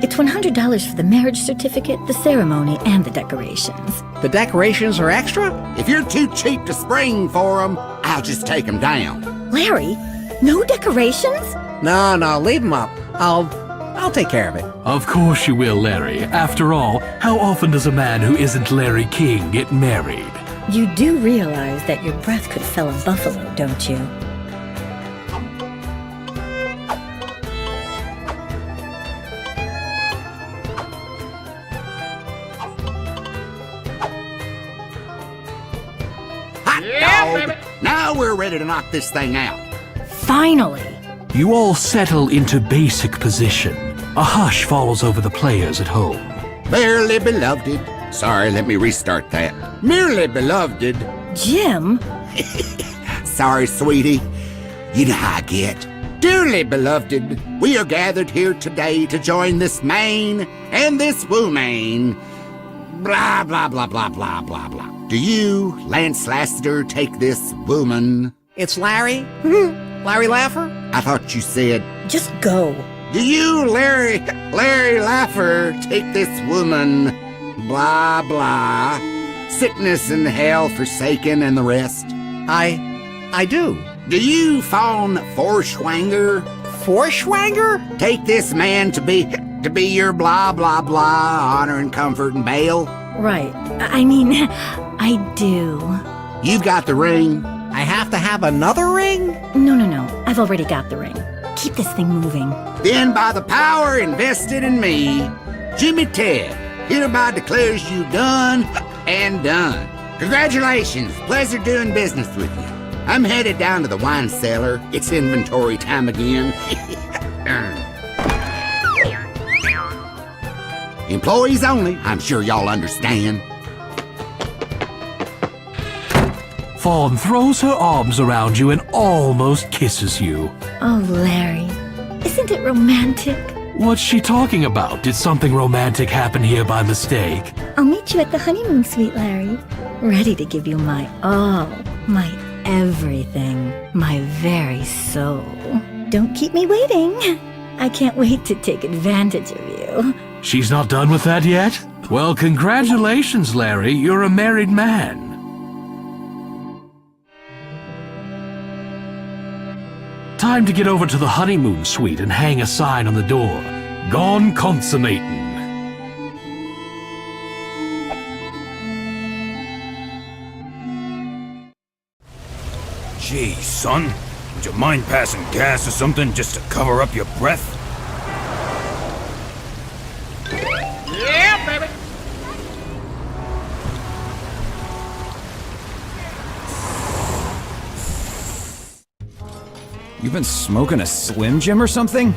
It's $100 for the marriage certificate, the ceremony, and the decorations. The decorations are extra? If you're too cheap to spring for them, I'll just take them down. Larry, no decorations? No, leave them up. I'll take care of it. Of course you will, Larry. After all, how often does a man who isn't Larry King get married? You do realize that your breath could fell a buffalo, don't you? Hot dog! Now we're ready to knock this thing out. Finally! You all settle into basic position. A hush falls over the players at home. Barely beloved. Sorry, let me restart that. Merely beloved. Jim? Sorry, sweetie. You know how I get. Dearly beloved, we are gathered here today to join this man and this woman. Blah, blah, blah, blah, blah, blah, blah. Do you, Lance Lassiter, take this woman? It's Larry? Larry Laffer? I thought you said... Just go. Do you, Larry Laffer, take this woman? Blah, blah. Sickness and hell forsaken and the rest. I do. Do you, Fawn Forschwanger? Forschwanger? Take this man to be your blah, blah, blah, honor and comfort and bail? Right. I mean, I do. You've got the ring. I have to have another ring? No. I've already got the ring. Keep this thing moving. Then by the power invested in me, Jimmy Ted hereby declares you done and done. Congratulations. Pleasure doing business with you. I'm headed down to the wine cellar. It's inventory time again. Employees only. I'm sure y'all understand. Fawn throws her arms around you and almost kisses you. Oh, Larry, isn't it romantic? What's she talking about? Did something romantic happen here by mistake? I'll meet you at the honeymoon suite, Larry. Ready to give you my all, my everything, my very soul. Don't keep me waiting. I can't wait to take advantage of you. She's not done with that yet? Well, congratulations, Larry. You're a married man. Time to get over to the honeymoon suite and hang a sign on the door. Gone consummatin'. Gee, son, would you mind passing gas or something just to cover up your breath? Yeah, baby. You been smoking a Slim Jim or something?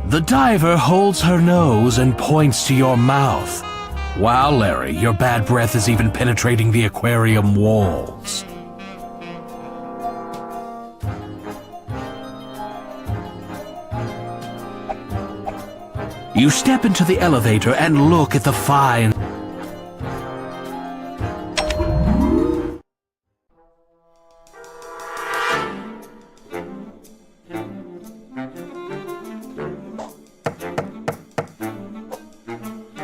The diver holds her nose and points to your mouth. Wow, Larry, your bad breath is even penetrating the aquarium walls. You step into the elevator and look at the fine...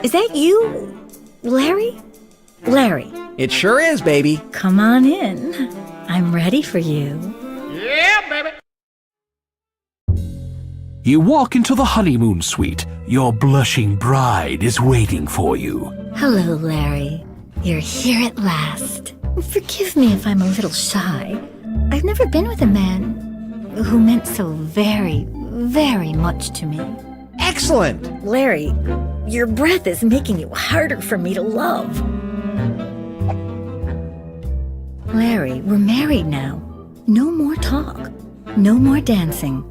Is that you, Larry? Larry. It sure is, baby. Come on in. I'm ready for you. Yeah, baby. You walk into the honeymoon suite. Your blushing bride is waiting for you. Hello, Larry. You're here at last. Forgive me if I'm a little shy. I've never been with a man who meant so very, very much to me. Excellent! Larry, your breath is making it harder for me to love. Larry, we're married now. No more talk. No more dancing.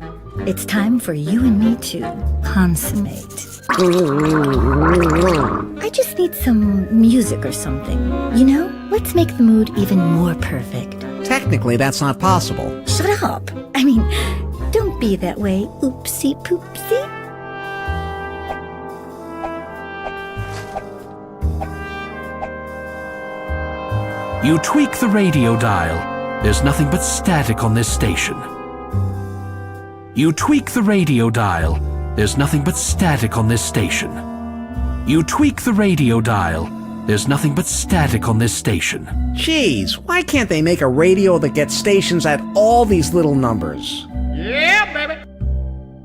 It's time for you and me to consummate. I just need some music or something. You know, let's make the mood even more perfect. Technically, that's not possible. Shut up! I mean, don't be that way, oopsie poopsie. You tweak the radio dial. There's nothing but static on this station. You tweak the radio dial. There's nothing but static on this station. You tweak the radio dial. There's nothing but static on this station. Jeez, why can't they make a radio that gets stations at all these little numbers? Yeah, baby.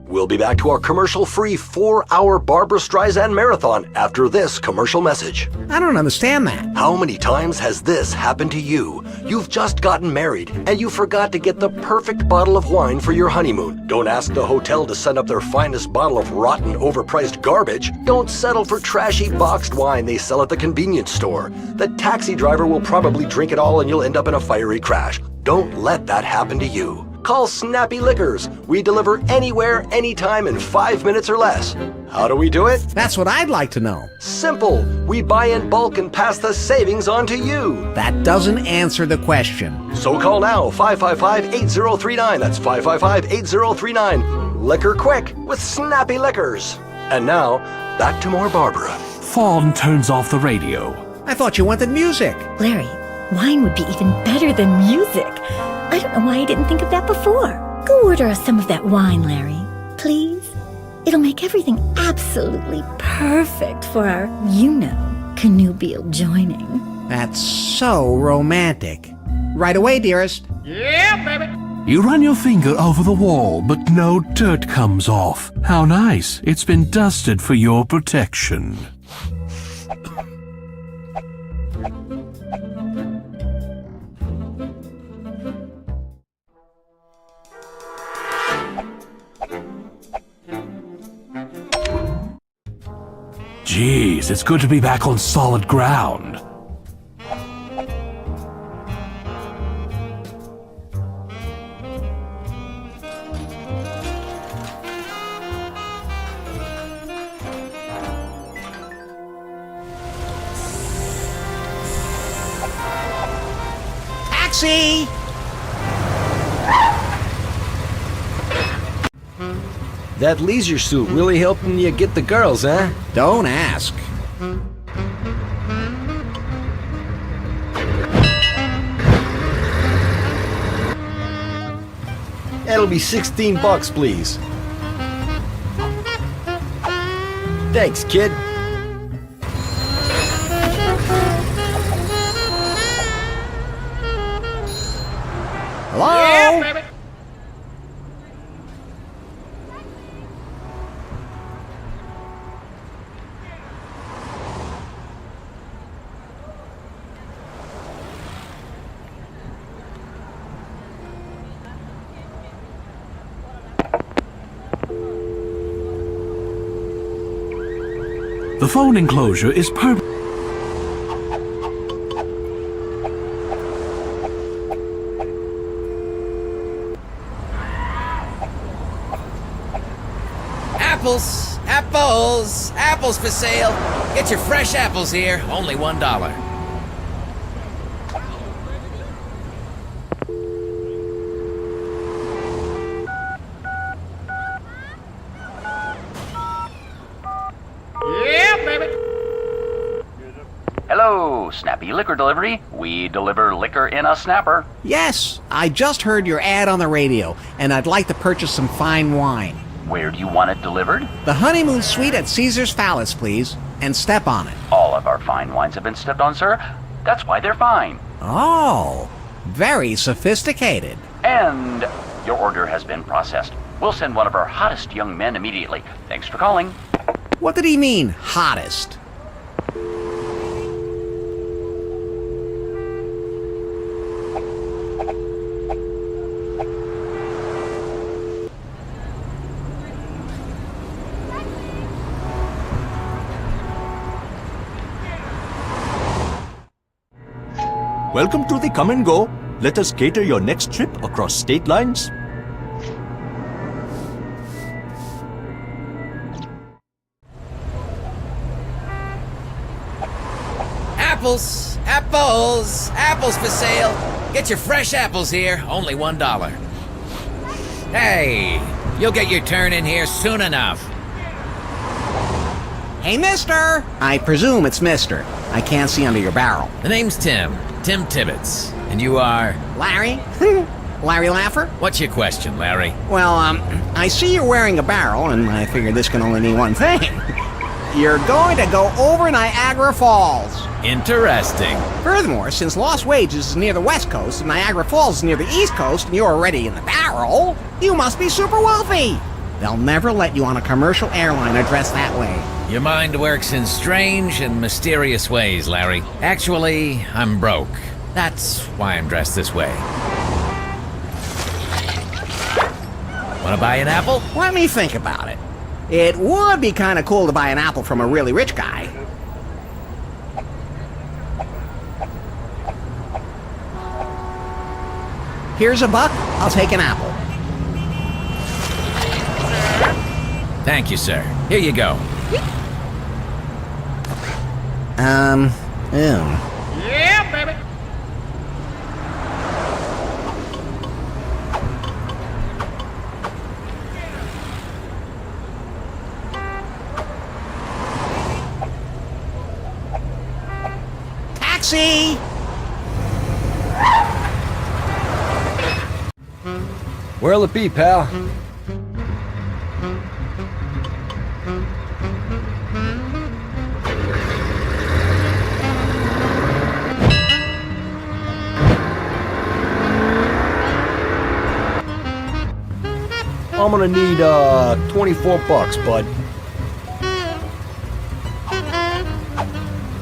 We'll be back to our commercial-free 4-hour Barbra Streisand marathon after this commercial message. I don't understand that. How many times has this happened to you? You've just gotten married and you forgot to get the perfect bottle of wine for your honeymoon. Don't ask the hotel to send up their finest bottle of rotten, overpriced garbage. Don't settle for trashy boxed wine they sell at the convenience store. The taxi driver will probably drink it all and you'll end up in a fiery crash. Don't let that happen to you. Call Snappy Liquors. We deliver anywhere, anytime in 5 minutes or less. How do we do it? That's what I'd like to know. Simple. We buy in bulk and pass the savings on to you. That doesn't answer the question. So call now, 555-8039. That's 555-8039. Liquor quick with Snappy Liquors. And now, back to more Barbara. Fawn turns off the radio. I thought you wanted music. Larry, wine would be even better than music. I don't know why I didn't think of that before. Go order us some of that wine, Larry. Please? It'll make everything absolutely perfect for our, connubial joining. That's so romantic. Right away, dearest. Yeah, baby. You run your finger over the wall, but no dirt comes off. How nice. It's been dusted for your protection. Jeez, it's good to be back on solid ground. Taxi! That leisure suit really helping you get the girls, huh? Don't ask. That'll be $16, please. Thanks, kid. Hello? Yeah, baby. The phone enclosure is Apples! Apples! Apples for sale! Get your fresh apples here, only $1. Yeah, baby. Hello, Snappy Liquor Delivery. We deliver liquor in a snapper. Yes, I just heard your ad on the radio, and I'd like to purchase some fine wine. Where do you want it delivered? The honeymoon suite at Caesar's Palace, please, and step on it. All of our fine wines have been stepped on, sir. That's why they're fine. Oh, very sophisticated. And your order has been processed. We'll send one of our hottest young men immediately. Thanks for calling. What did he mean, hottest? Welcome to the Come and Go. Let us cater your next trip across state lines. Apples! Apples! Apples for sale! Get your fresh apples here, only $1. Hey, you'll get your turn in here soon enough. Hey, mister! I presume it's mister. I can't see under your barrel. The name's Tim Tibbetts. And you are? Larry? Larry Laffer? What's your question, Larry? Well, I see you're wearing a barrel, and I figured this can only mean one thing. You're going to go over Niagara Falls. Interesting. Furthermore, since Lost Wages is near the West Coast and Niagara Falls is near the East Coast and you're already in the barrel, you must be super wealthy. They'll never let you on a commercial airliner dressed that way. Your mind works in strange and mysterious ways, Larry. Actually, I'm broke. That's why I'm dressed this way. Wanna buy an apple? Let me think about it. It would be kind of cool to buy an apple from a really rich guy. Here's a buck. I'll take an apple. Thank you, sir. Here you go. Yeah, baby. Taxi! Where'll it be, pal? I'm gonna need 24 bucks, bud.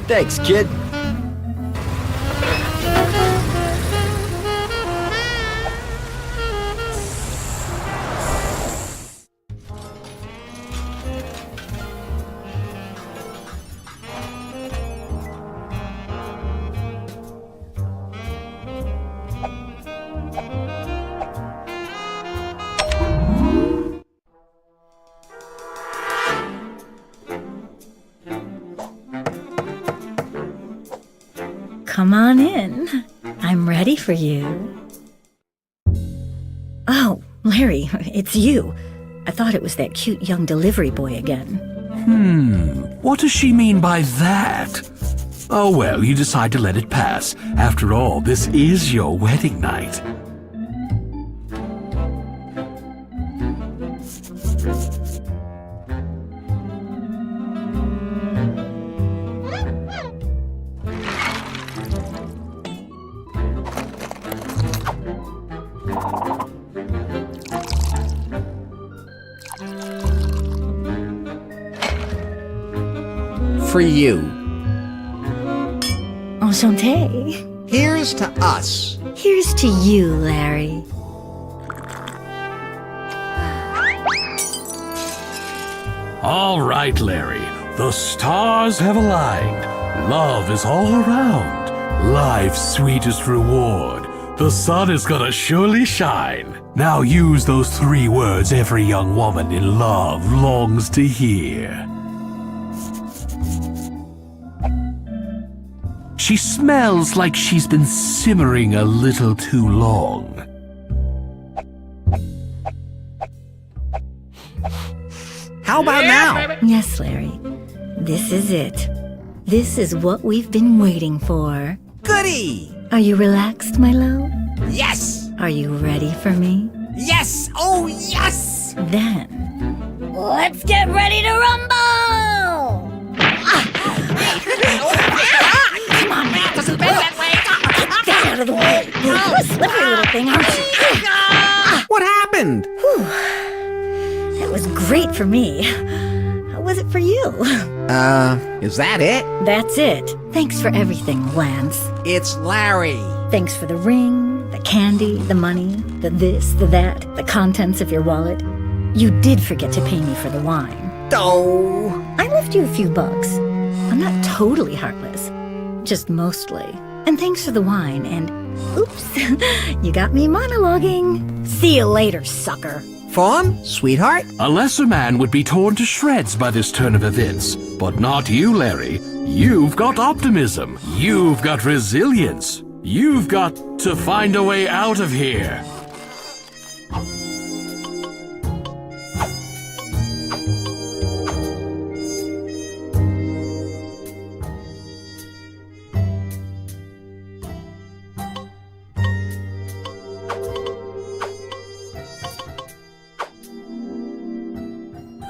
Thanks, kid. Come on in. I'm ready for you. Oh, Larry, it's you. I thought it was that cute young delivery boy again. What does she mean by that? Oh well, you decide to let it pass. After all, this is your wedding night. for you. Enchanté. Here's to us. Here's to you, Larry. All right, Larry. The stars have aligned. Love is all around. Life's sweetest reward. The sun is gonna surely shine. Now use those 3 words every young woman in love longs to hear. She smells like she's been simmering a little too long. How about now? Yes, Larry. This is it. This is what we've been waiting for. Goody! Are you relaxed, my love? Yes! Are you ready for me? Yes! Oh, yes! Then, let's get ready to rumble! Come on, man, doesn't bend that way. Get out of the way! You're a slippery little thing, aren't you? What happened? That was great for me. How was it for you? Is that it? That's it. Thanks for everything, Lance. It's Larry. Thanks for the ring, the candy, the money, the this, the that, the contents of your wallet. You did forget to pay me for the wine. Oh. I left you a few bucks. I'm not totally heartless. Just mostly. And thanks for the wine, and oops, you got me monologuing. See you later, sucker. Fawn, sweetheart? A lesser man would be torn to shreds by this turn of events. But not you, Larry. You've got optimism. You've got resilience. You've got to find a way out of here.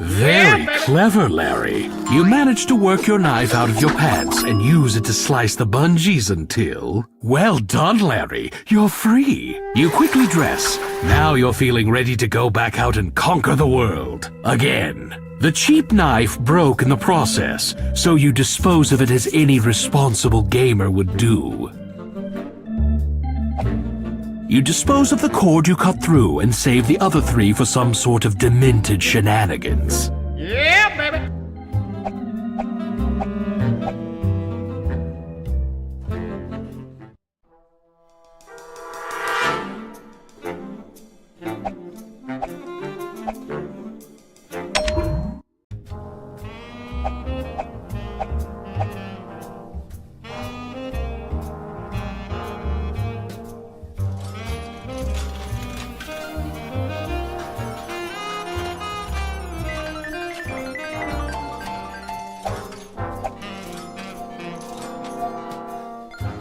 Very clever, Larry. You managed to work your knife out of your pants and use it to slice the bungees until... Well done, Larry. You're free. You quickly dress. Now you're feeling ready to go back out and conquer the world. Again. The cheap knife broke in the process, so you dispose of it as any responsible gamer would do. You dispose of the cord you cut through and save the other 3 for some sort of demented shenanigans. Yeah, baby.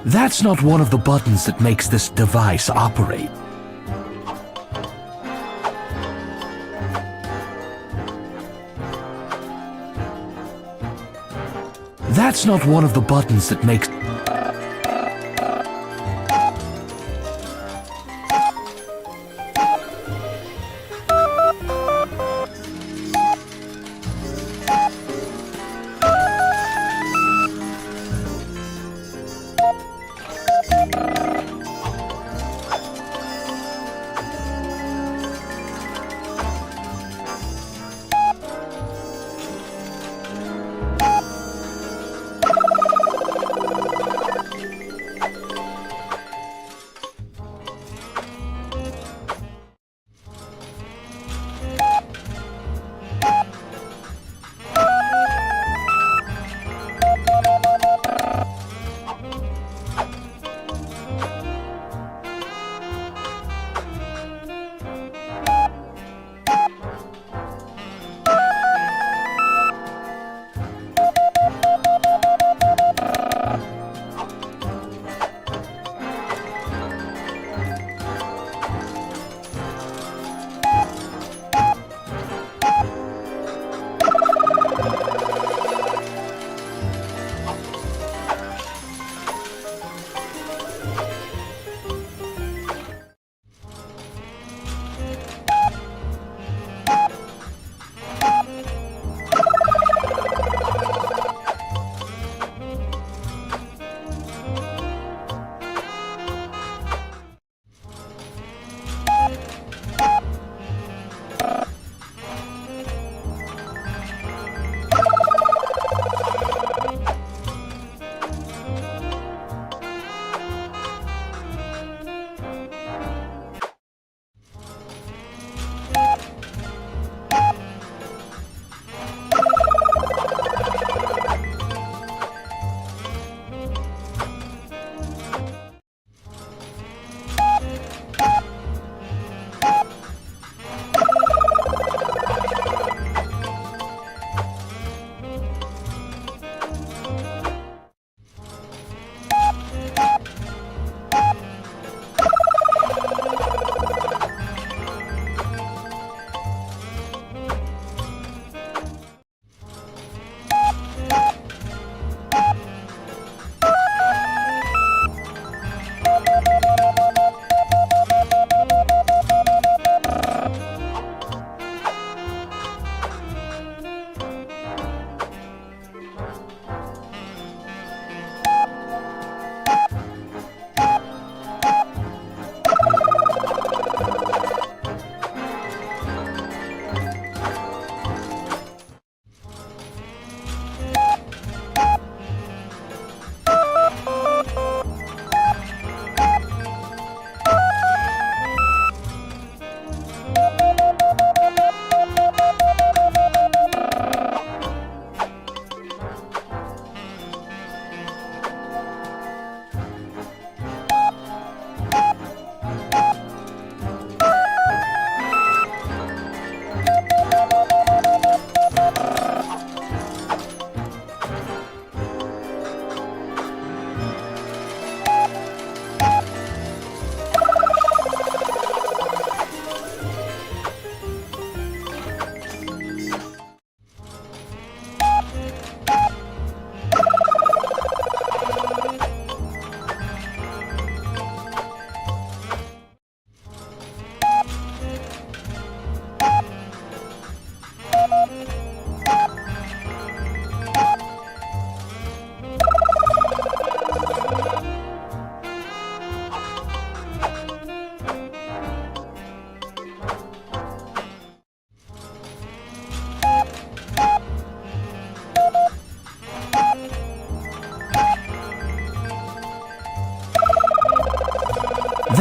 That's not one of the buttons that makes this device operate. That's not one of the buttons that makes...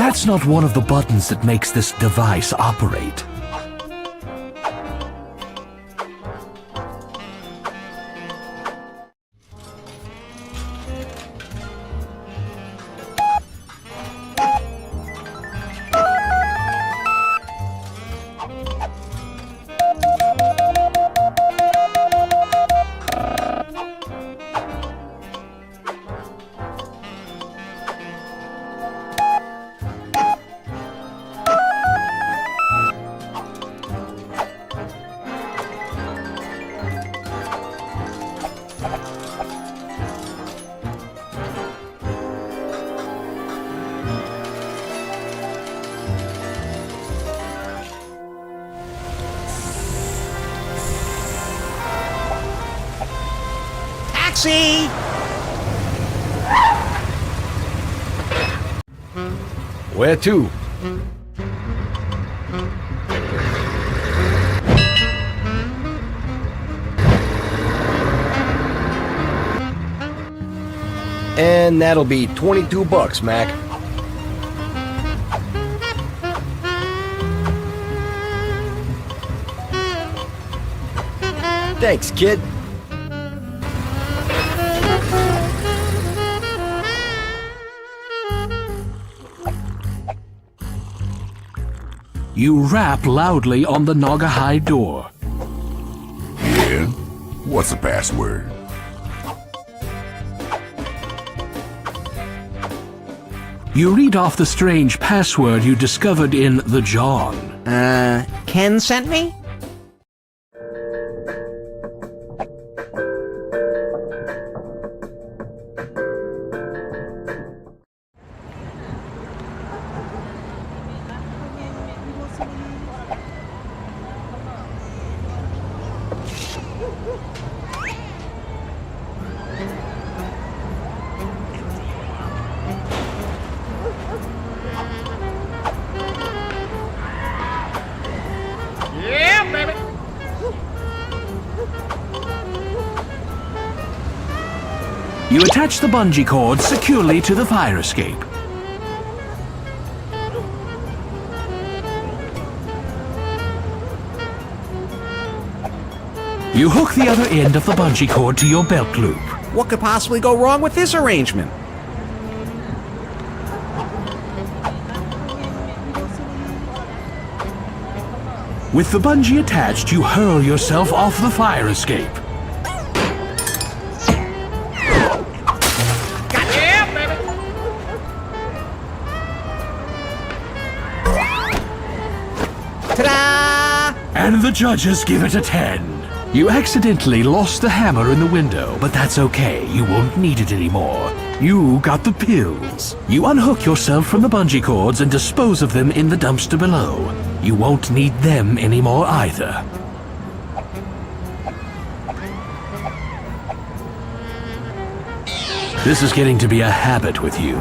That's not one of the buttons that makes this device operate. Taxi! Where to? And that'll be $22, Mac. Thanks, kid. You rap loudly on the Naugahyde door. Yeah? What's the password? You read off the strange password you discovered in the John. Ken sent me? Yeah, baby. You attach the bungee cord securely to the fire escape. You hook the other end of the bungee cord to your belt loop. What could possibly go wrong with this arrangement? With the bungee attached, you hurl yourself off the fire escape. Yeah, baby. Ta-da! And the judges give it a 10. You accidentally lost the hammer in the window, but that's okay. You won't need it anymore. You got the pills. You unhook yourself from the bungee cords and dispose of them in the dumpster below. You won't need them anymore either. This is getting to be a habit with you.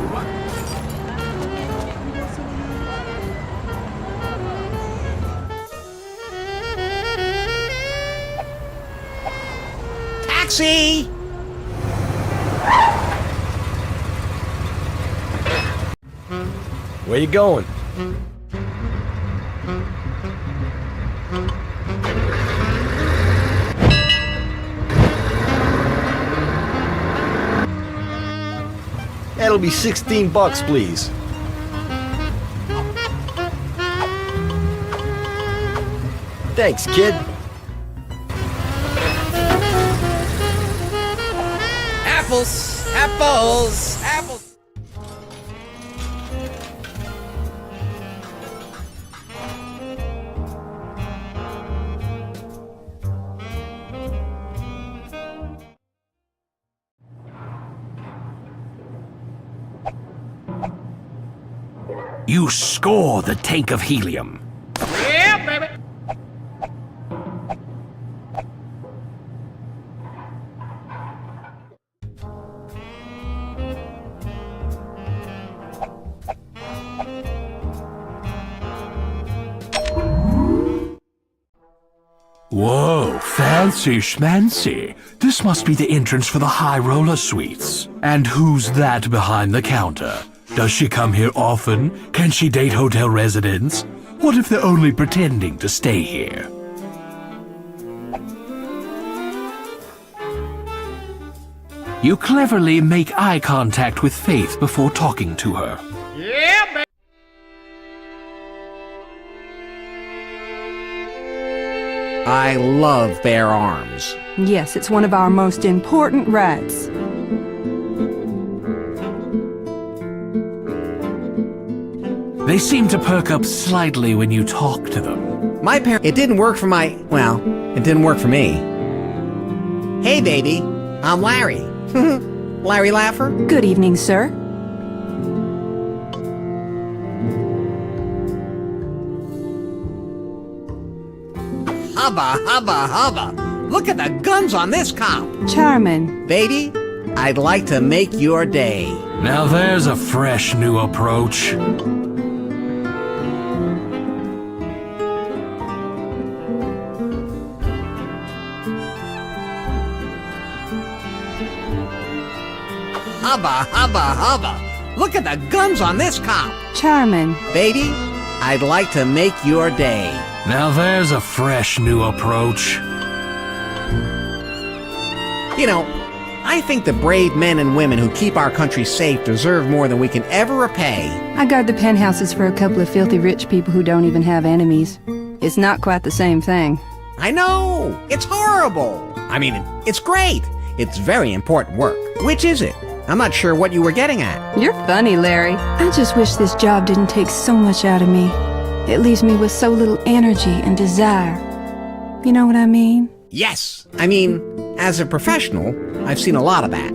Taxi! Where you going? That'll be $16, please. Thanks, kid. Apples! Apples! Apples! You score the tank of helium. Yeah, baby. Whoa, fancy schmancy. This must be the entrance for the High Roller Suites. And who's that behind the counter? Does she come here often? Can she date hotel residents? What if they're only pretending to stay here? You cleverly make eye contact with Faith before talking to her. Yeah, baby. I love bear arms. Yes, it's one of our most important rights. They seem to perk up slightly when you talk to them. My parents... It didn't work for my... Well, it didn't work for me. Hey, baby. I'm Larry. Larry Laffer? Good evening, sir. Hubba, hubba, hubba. Look at the guns on this cop. Charming. Baby, I'd like to make your day. Now there's a fresh new approach. Hubba, hubba, hubba. Look at the guns on this cop. Charming. Baby, I'd like to make your day. Now there's a fresh new approach. You know, I think the brave men and women who keep our country safe deserve more than we can ever repay. I guard the penthouses for a couple of filthy rich people who don't even have enemies. It's not quite the same thing. I know! It's horrible! I mean, it's great! It's very important work. Which is it? I'm not sure what you were getting at. You're funny, Larry. I just wish this job didn't take so much out of me. It leaves me with so little energy and desire. You know what I mean? Yes! I mean, as a professional, I've seen a lot of that.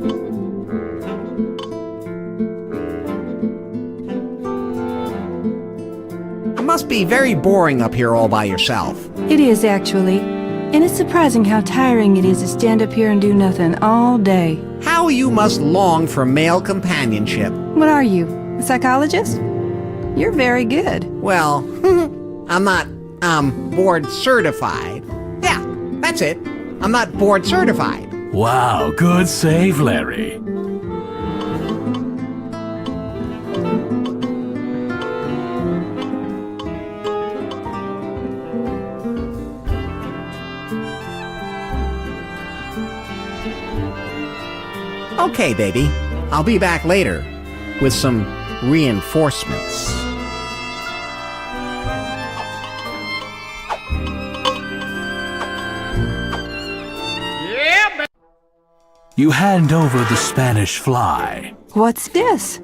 It must be very boring up here all by yourself. It is, actually. And it's surprising how tiring it is to stand up here and do nothing all day. How you must long for male companionship. What are you, a psychologist? You're very good. Well, I'm not, board certified. Yeah, that's it. I'm not board certified. Wow, good save, Larry. Okay, baby. I'll be back later with some reinforcements. You hand over the Spanish fly. What's this?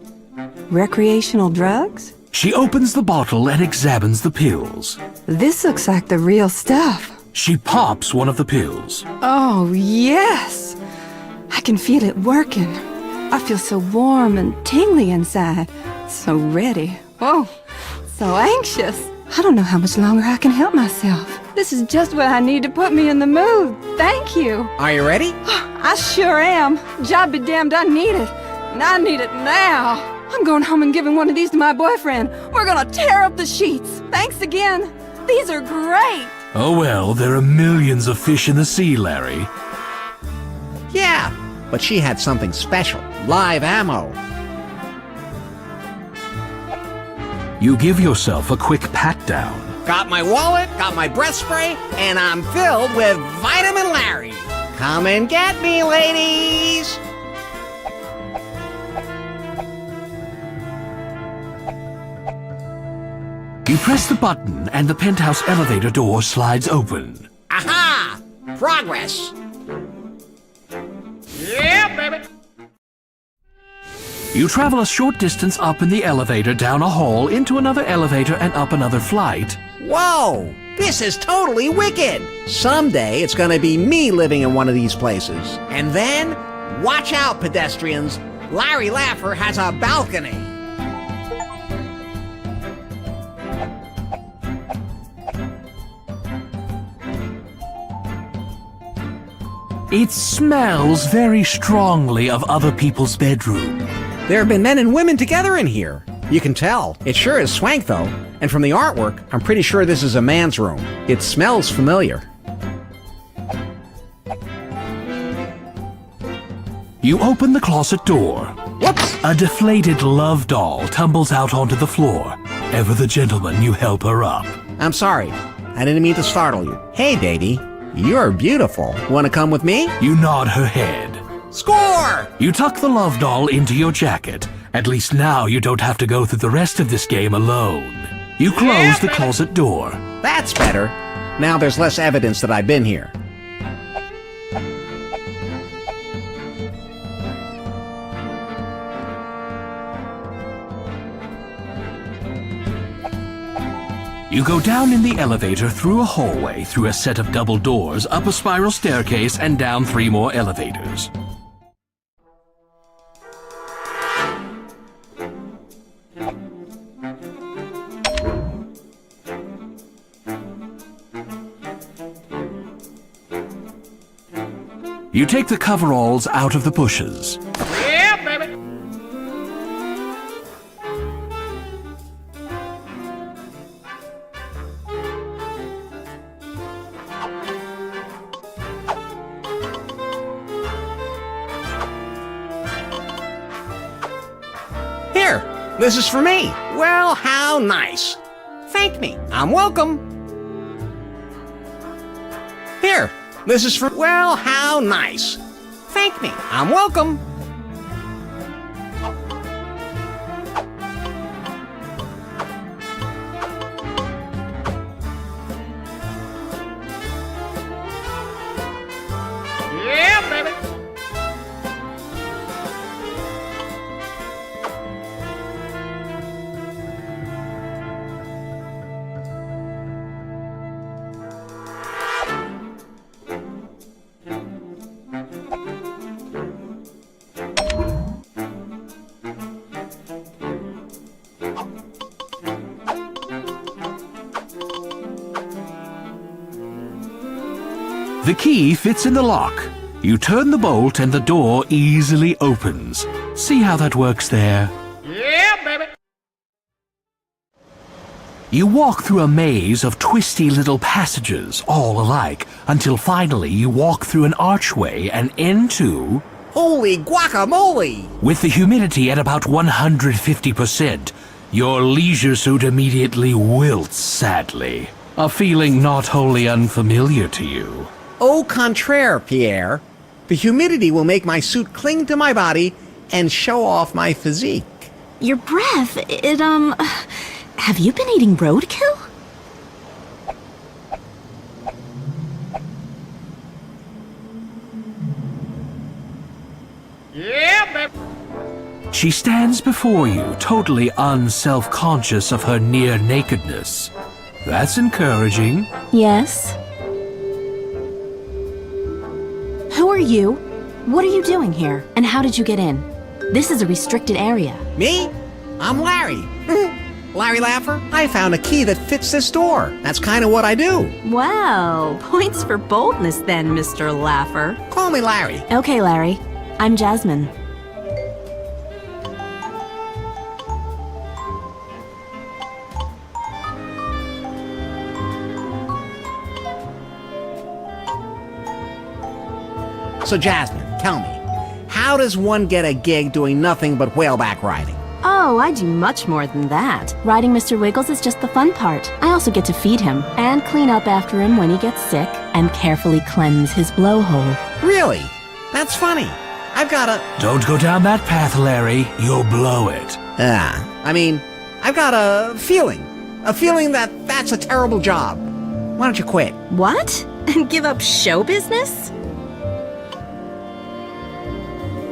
Recreational drugs? She opens the bottle and examines the pills. This looks like the real stuff. She pops one of the pills. Oh, yes! I can feel it working. I feel so warm and tingly inside. So ready. Oh, so anxious. I don't know how much longer I can help myself. This is just what I need to put me in the mood. Thank you. Are you ready? I sure am. Job be damned, I need it. And I need it now. I'm going home and giving one of these to my boyfriend. We're gonna tear up the sheets. Thanks again. These are great. Oh well, there are millions of fish in the sea, Larry. Yeah, but she had something special. Live ammo. You give yourself a quick pat down. Got my wallet, got my breath spray, and I'm filled with Vitamin Larry. Come and get me, ladies! You press the button and the penthouse elevator door slides open. Aha! Progress! Yeah, baby! You travel a short distance up in the elevator, down a hall, into another elevator, and up another flight. Whoa! This is totally wicked! Someday it's gonna be me living in one of these places. And then, watch out, pedestrians! Larry Laffer has a balcony! It smells very strongly of other people's bedroom. There have been men and women together in here. You can tell. It sure is swank, though. And from the artwork, I'm pretty sure this is a man's room. It smells familiar. You open the closet door. Whoops! A deflated love doll tumbles out onto the floor. Ever the gentleman, you help her up. I'm sorry. I didn't mean to startle you. Hey, baby. You're beautiful. Want to come with me? You nod her head. Score! You tuck the love doll into your jacket. At least now you don't have to go through the rest of this game alone. You close the closet door. That's better. Now there's less evidence that I've been here. You go down in the elevator through a hallway, through a set of double doors, up a spiral staircase, and down 3 more elevators. You take the coveralls out of the bushes. Yeah, baby! Here, this is for me. Well, how nice. Thank me. I'm welcome. Here, this is for... Well, how nice. Thank me. I'm welcome. Yeah, baby. The key fits in the lock. You turn the bolt and the door easily opens. See how that works there? Yeah, baby. You walk through a maze of twisty little passages, all alike, until finally you walk through an archway and into... Holy guacamole! With the humidity at about 150%, your leisure suit immediately wilts sadly. A feeling not wholly unfamiliar to you. Au contraire, Pierre. The humidity will make my suit cling to my body and show off my physique. Your breath, have you been eating roadkill? Yeah, baby. She stands before you, totally unself-conscious of her near nakedness. That's encouraging. Yes. Who are you? What are you doing here? And how did you get in? This is a restricted area. Me? I'm Larry. Larry Laffer. I found a key that fits this door. That's kind of what I do. Well, points for boldness then, Mr. Laffer. Call me Larry. Okay, Larry. I'm Jasmine. So Jasmine, tell me, how does one get a gig doing nothing but whaleback riding? Oh, I do much more than that. Riding Mr. Wiggles is just the fun part. I also get to feed him, and clean up after him when he gets sick, and carefully cleanse his blowhole. Really? That's funny. I've got a... Don't go down that path, Larry. You'll blow it. I've got a feeling. A feeling that that's a terrible job. Why don't you quit? What? And give up show business?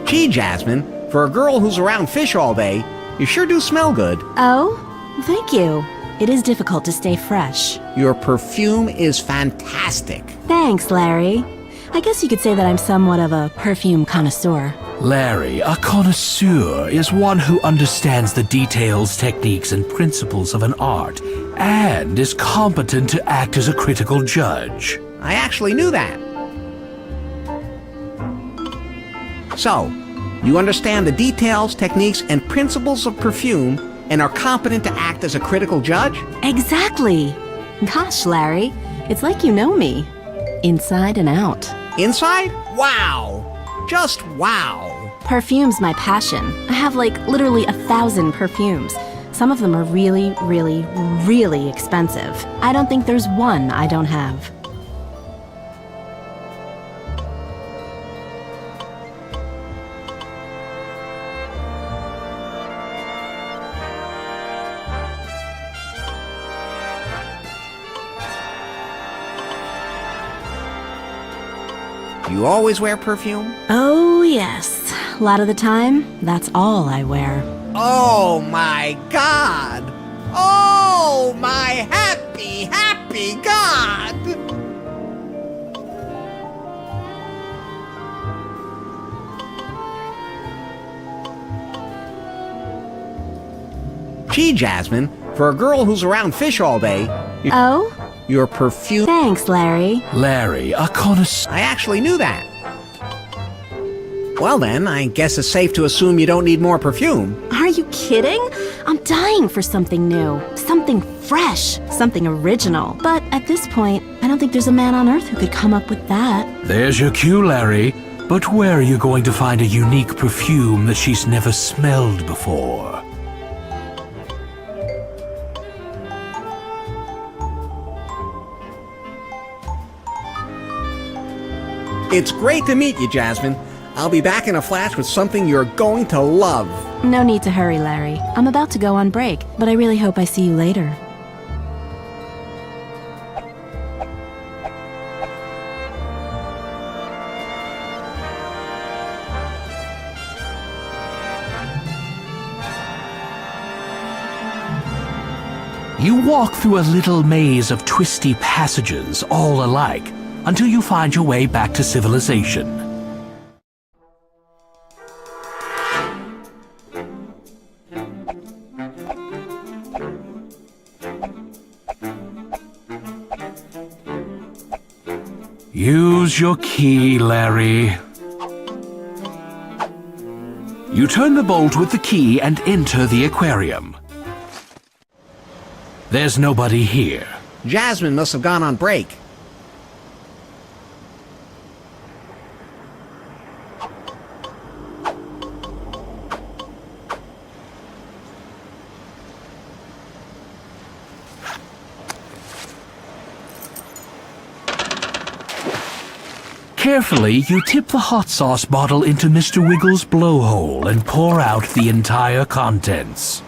Gee, Jasmine, for a girl who's around fish all day, you sure do smell good. Oh, thank you. It is difficult to stay fresh. Your perfume is fantastic. Thanks, Larry. I guess you could say that I'm somewhat of a perfume connoisseur. Larry, a connoisseur is one who understands the details, techniques, and principles of an art, and is competent to act as a critical judge. I actually knew that. So, you understand the details, techniques, and principles of perfume and are competent to act as a critical judge? Exactly. Gosh, Larry, it's like you know me. Inside and out. Inside? Wow. Just wow. Perfume's my passion. I have like literally 1,000 perfumes. Some of them are really, really, really expensive. I don't think there's one I don't have. You always wear perfume? Oh, yes. A lot of the time, that's all I wear. Oh my God! Oh my happy, happy God! Gee, Jasmine, for a girl who's around fish all day... Oh? Your perfume... Thanks, Larry. Larry, a connoisseur. I actually knew that. Well then, I guess it's safe to assume you don't need more perfume. Are you kidding? I'm dying for something new. Something fresh. Something original. But at this point, I don't think there's a man on Earth who could come up with that. There's your cue, Larry. But where are you going to find a unique perfume that she's never smelled before? It's great to meet you, Jasmine. I'll be back in a flash with something you're going to love. No need to hurry, Larry. I'm about to go on break, but I really hope I see you later. You walk through a little maze of twisty passages, all alike, until you find your way back to civilization. Use your key, Larry. You turn the bolt with the key and enter the aquarium. There's nobody here. Jasmine must have gone on break. Carefully, you tip the hot sauce bottle into Mr. Wiggles' blowhole and pour out the entire contents.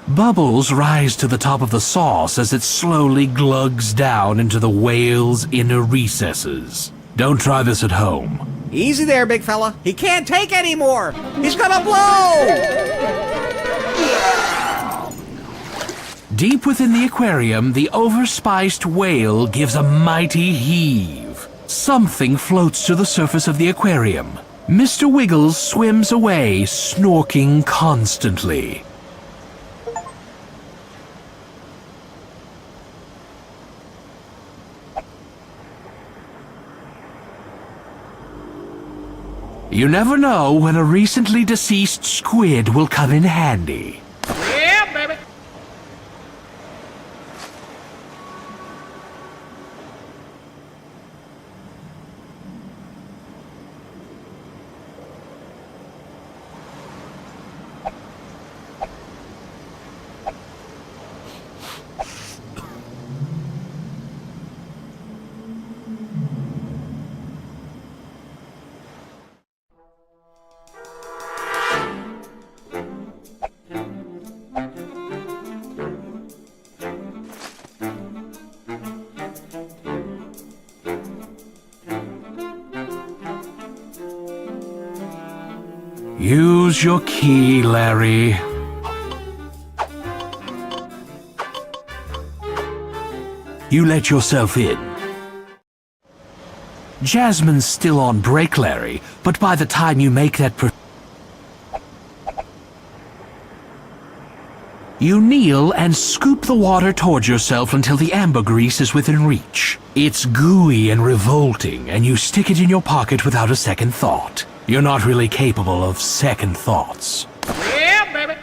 Bubbles rise to the top of the sauce as it slowly glugs down into the whale's inner recesses. Don't try this at home. Easy there, big fella. He can't take any more. He's gonna blow! Deep within the aquarium, the overspiced whale gives a mighty heave. Something floats to the surface of the aquarium. Mr. Wiggles swims away, snorking constantly. You never know when a recently deceased squid will come in handy. Yeah, baby. Use your key, Larry. You let yourself in. Jasmine's still on break, Larry, but by the time you make that you kneel and scoop the water towards yourself until the ambergrease is within reach. It's gooey and revolting, and you stick it in your pocket without a second thought. You're not really capable of second thoughts. Yeah, baby.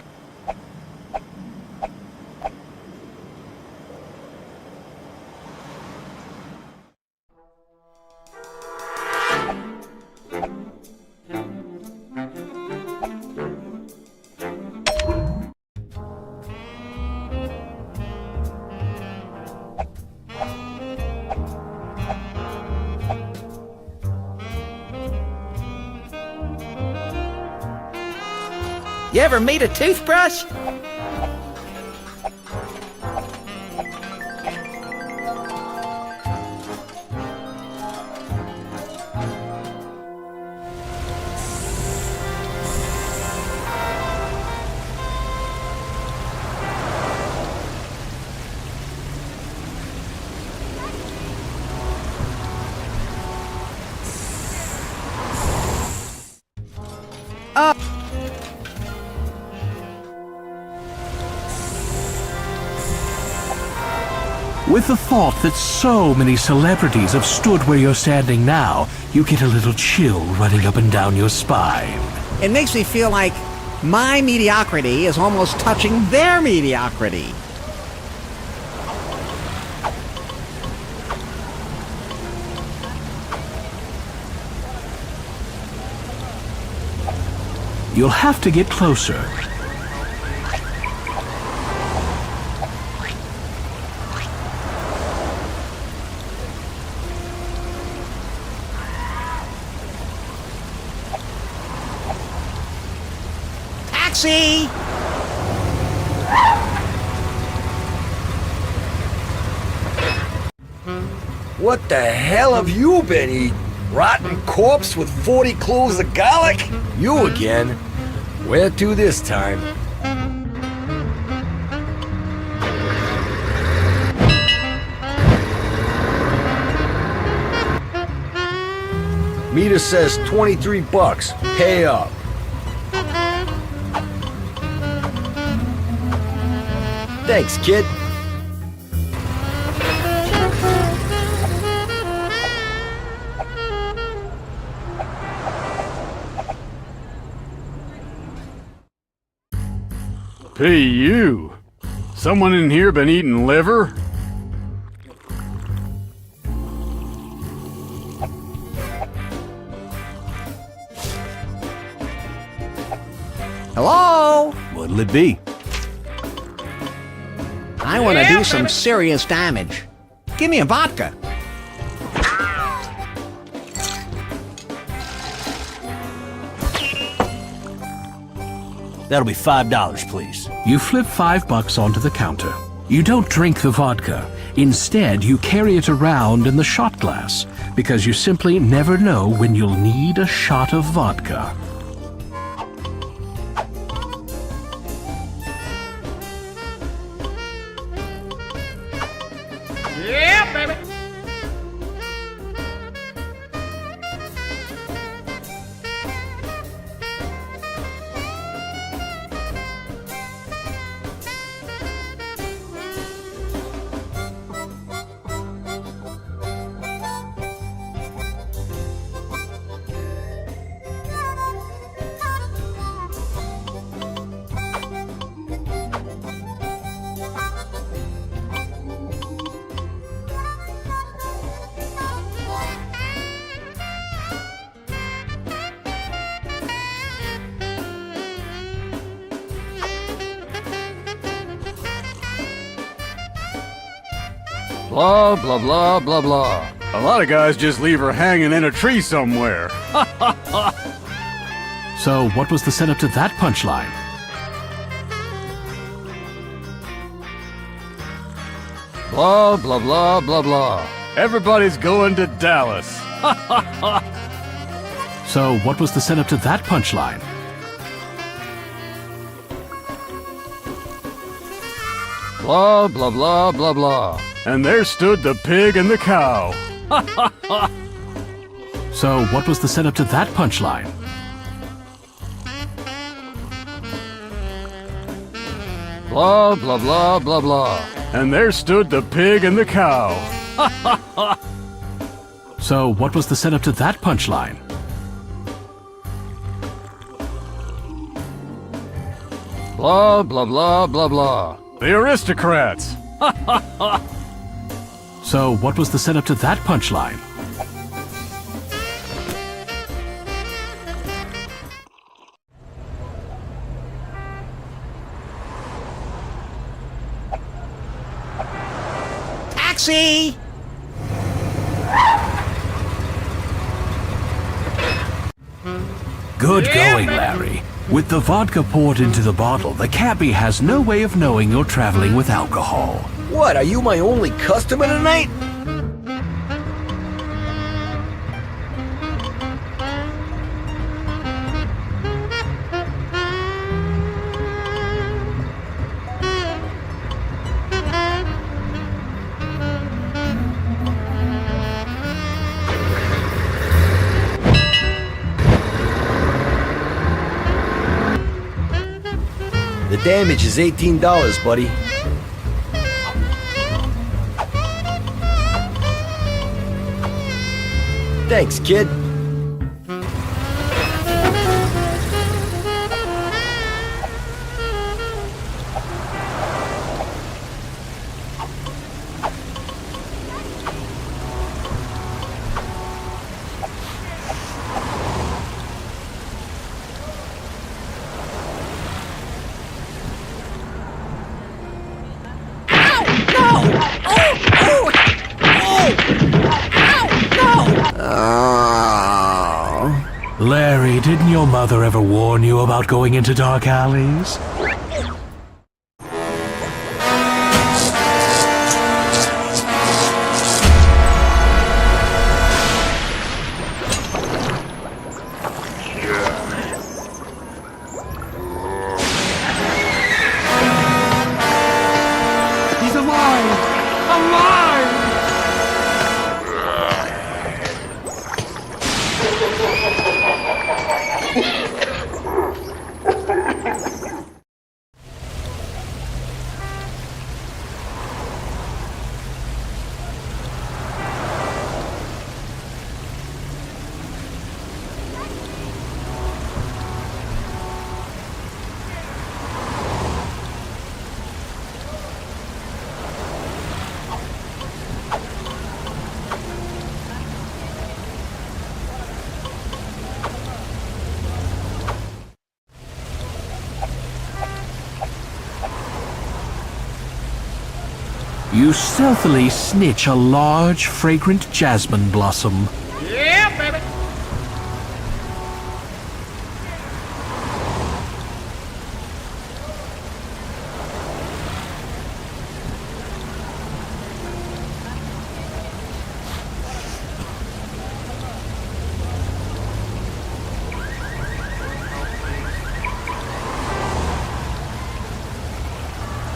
You ever meet a toothbrush? With the thought that so many celebrities have stood where you're standing now, you get a little chill running up and down your spine. It makes me feel like my mediocrity is almost touching their mediocrity. You'll have to get closer. Taxi! What the hell have you been eating? Rotten corpse with 40 cloves of garlic? You again? Where to this time? Meter says 23 bucks. Pay up. Thanks, kid. Hey, you. Someone in here been eating liver? Hello? What'll it be? I want to do some serious damage. Give me a vodka. That'll be $5, please. You flip $5 onto the counter. You don't drink the vodka. Instead, you carry it around in the shot glass, because you simply never know when you'll need a shot of vodka. Yeah, baby. Blah, blah, blah, blah, blah. A lot of guys just leave her hanging in a tree somewhere. So, what was the setup to that punchline? Blah, blah, blah, blah, blah. Everybody's going to Dallas. So, what was the setup to that punchline? Blah, blah, blah, blah, blah. And there stood the pig and the cow. So, what was the setup to that punchline? Blah, blah, blah, blah, blah. And there stood the pig and the cow. So, what was the setup to that punchline? Blah, blah, blah, blah, blah. The aristocrats. So, what was the setup to that punchline? Taxi! Good going, Larry. With the vodka poured into the bottle, the cabbie has no way of knowing you're traveling with alcohol. What, are you my only customer tonight? The damage is $18, buddy. Thanks, kid. Larry, didn't your mother ever warn you about going into dark alleys? He's alive! Alive! You stealthily snitch a large, fragrant jasmine blossom. Yeah, baby!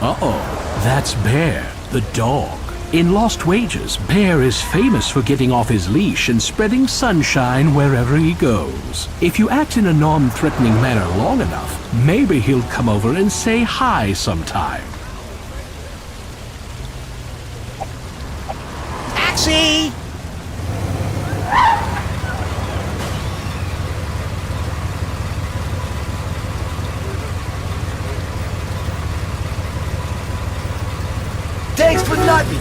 Uh-oh, that's Bear, the dog. In Lost Wages, Bear is famous for getting off his leash and spreading sunshine wherever he goes. If you act in a non-threatening manner long enough, maybe he'll come over and say hi sometime. Taxi! Thanks for nothing.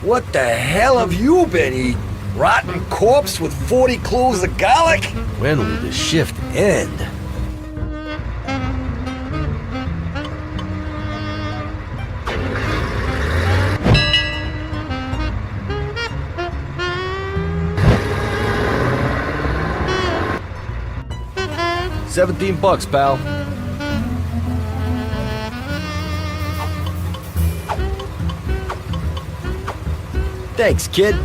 What the hell have you been eating? Rotten corpse with 40 cloves of garlic? When will the shift end? $17, pal. Thanks, kid.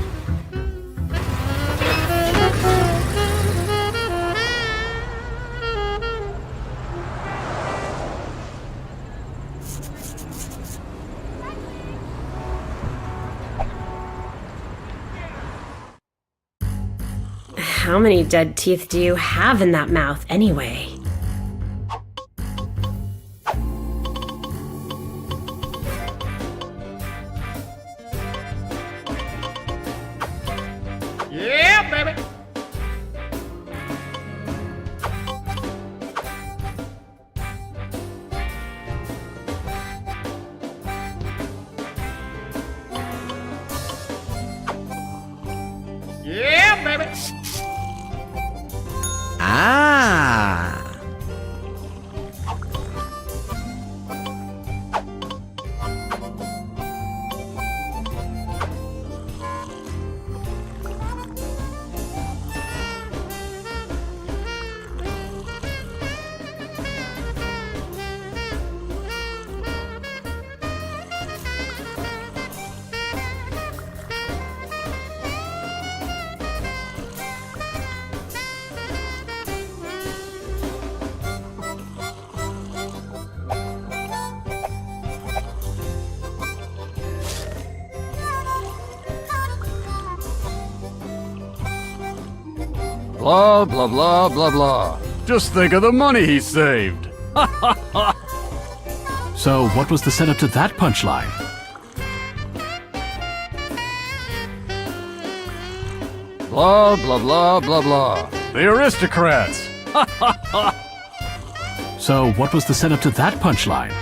How many dead teeth do you have in that mouth, anyway? Yeah, baby! Yeah, baby! Ah! Blah, blah, blah, blah, blah. Just think of the money he saved. So, what was the setup to that punchline? Blah, blah, blah, blah, blah. The aristocrats. So, what was the setup to that punchline?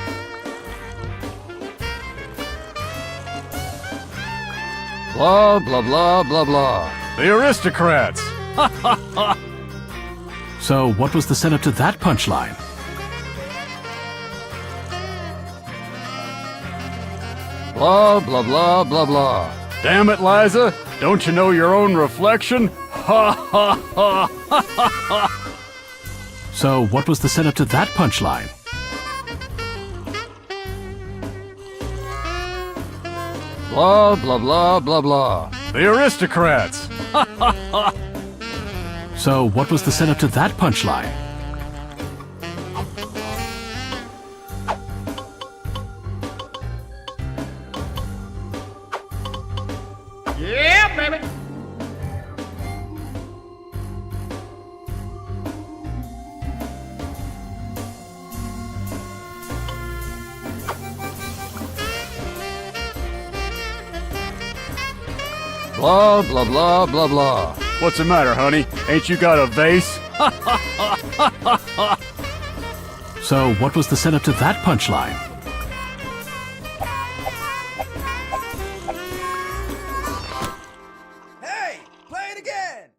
Blah, blah, blah, blah, blah. The aristocrats. So, what was the setup to that punchline? Blah, blah, blah, blah, blah. Damn it, Liza. Don't you know your own reflection? Ha ha ha ha ha ha. So, what was the setup to that punchline? Blah, blah, blah, blah, blah. The aristocrats. So, what was the setup to that punchline? Yeah, baby. Blah, blah, blah, blah, blah. What's the matter, honey? Ain't you got a vase? So, what was the setup to that punchline? Hey, play it again.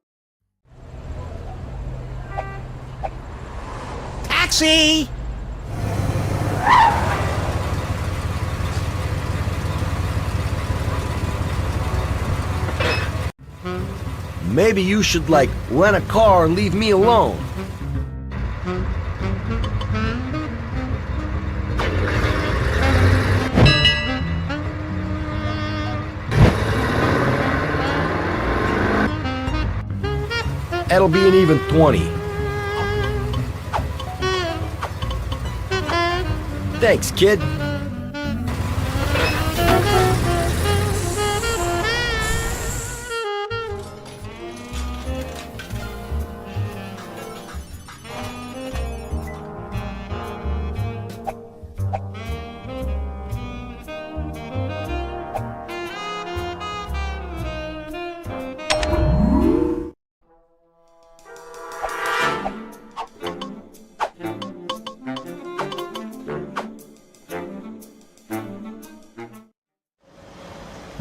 Taxi! Maybe you should, like, rent a car and leave me alone. That'll be an even 20. Thanks, kid.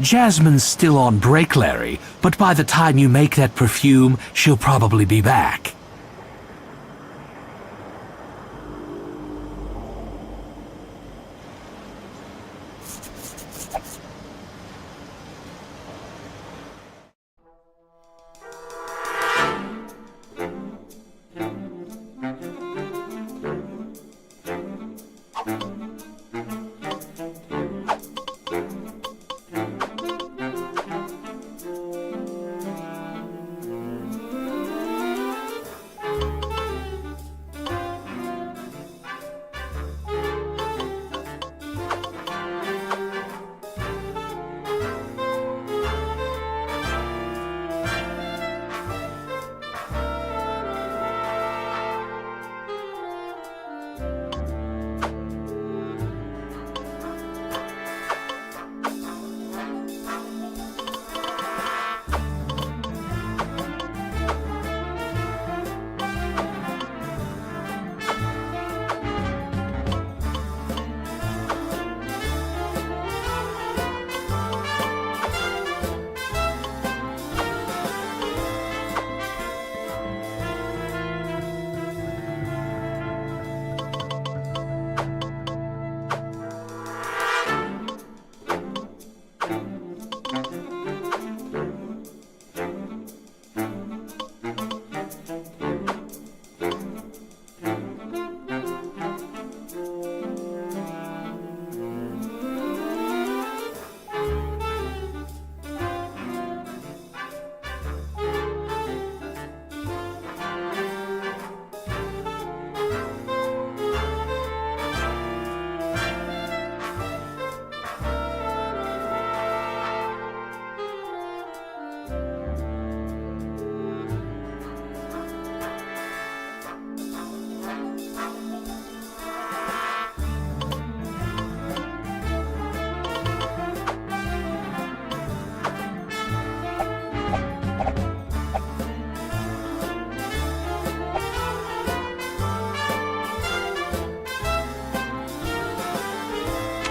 Jasmine's still on break, Larry, but by the time you make that perfume, she'll probably be back.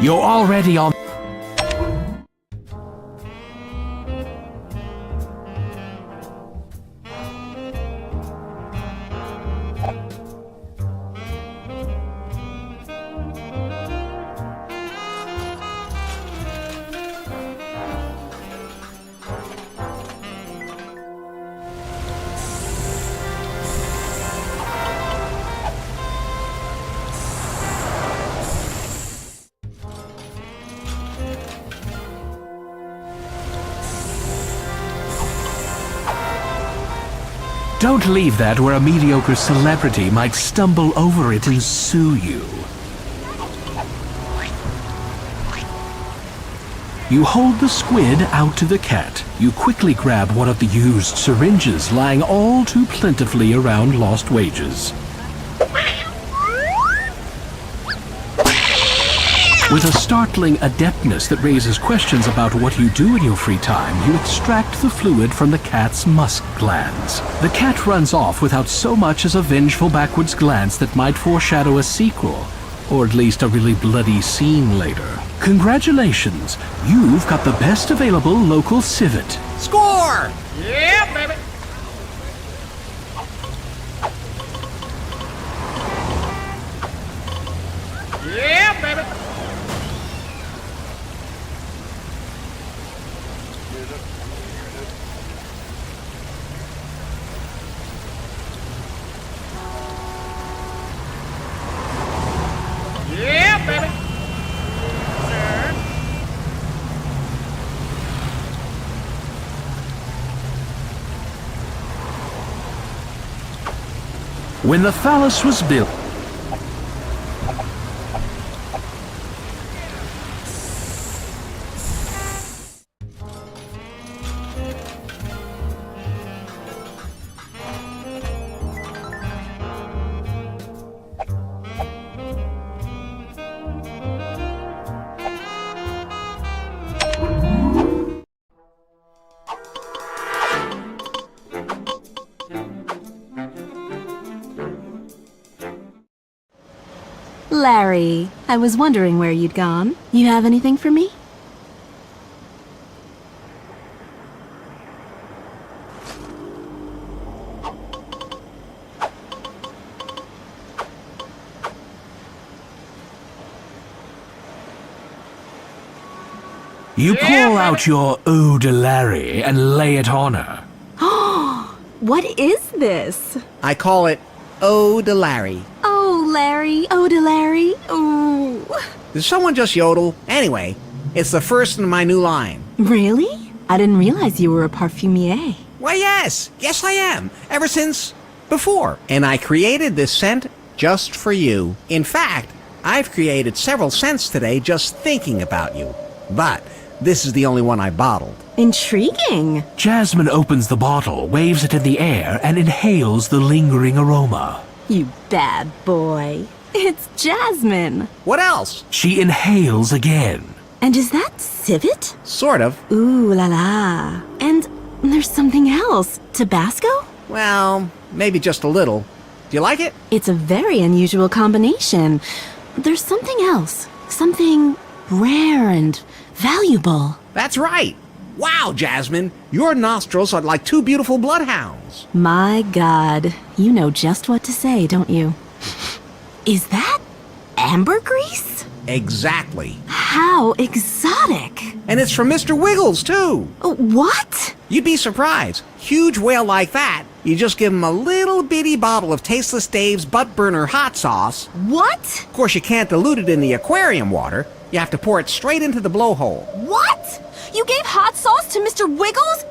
You're already on... Don't leave that where a mediocre celebrity might stumble over it and sue you. You hold the squid out to the cat. You quickly grab one of the used syringes lying all too plentifully around Lost Wages. With a startling adeptness that raises questions about what you do in your free time, you extract the fluid from the cat's musk glands. The cat runs off without so much as a vengeful backwards glance that might foreshadow a sequel, or at least a really bloody scene later. Congratulations! You've got the best available local civet. Score! Yeah, baby! Yeah, baby! Yeah, baby! When the phallus was built, Larry, I was wondering where you'd gone. You have anything for me? you pull out your Eau de Larry and lay it on her. What is this? I call it Eau de Larry. Oh, Larry. Oh, de Larry. Ooh. Did someone just yodel? Anyway, it's the first in my new line. Really? I didn't realize you were a parfumier. Why, yes. Yes, I am. Ever since before. And I created this scent just for you. In fact, I've created several scents today just thinking about you. But this is the only one I bottled. Intriguing. Jasmine opens the bottle, waves it in the air, and inhales the lingering aroma. You bad boy. It's Jasmine. What else? She inhales again. And is that civet? Sort of. Ooh la la. And there's something else. Tabasco? Well, maybe just a little. Do you like it? It's a very unusual combination. There's something else. Something rare and valuable. That's right. Wow, Jasmine, your nostrils are like two beautiful bloodhounds. My God, you know just what to say, don't you? Is that ambergris? Exactly. How exotic. And it's from Mr. Wiggles, too. What? You'd be surprised. Huge whale like that, you just give him a little bitty bottle of Tasteless Dave's butt burner hot sauce. What? Of course, you can't dilute it in the aquarium water. You have to pour it straight into the blowhole. What? You gave hot sauce to Mr. Wiggles?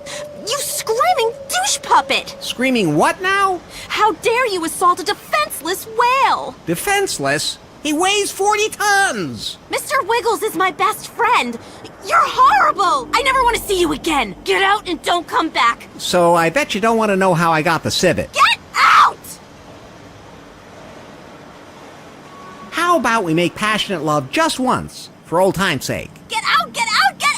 You screaming douche puppet! Screaming what now? How dare you assault a defenseless whale! Defenseless? He weighs 40 tons! Mr. Wiggles is my best friend! You're horrible! I never want to see you again! Get out and don't come back! So I bet you don't want to know how I got the civet. Get out! How about we make passionate love just once, for old time's sake? Get out! Get out! Get out!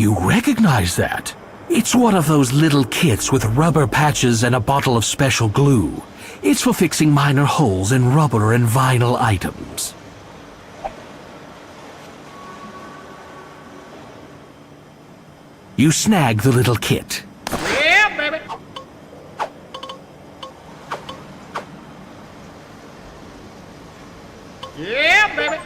You recognize that? It's one of those little kits with rubber patches and a bottle of special glue. It's for fixing minor holes in rubber and vinyl items. You snag the little kit. Yeah, baby. Yeah, baby.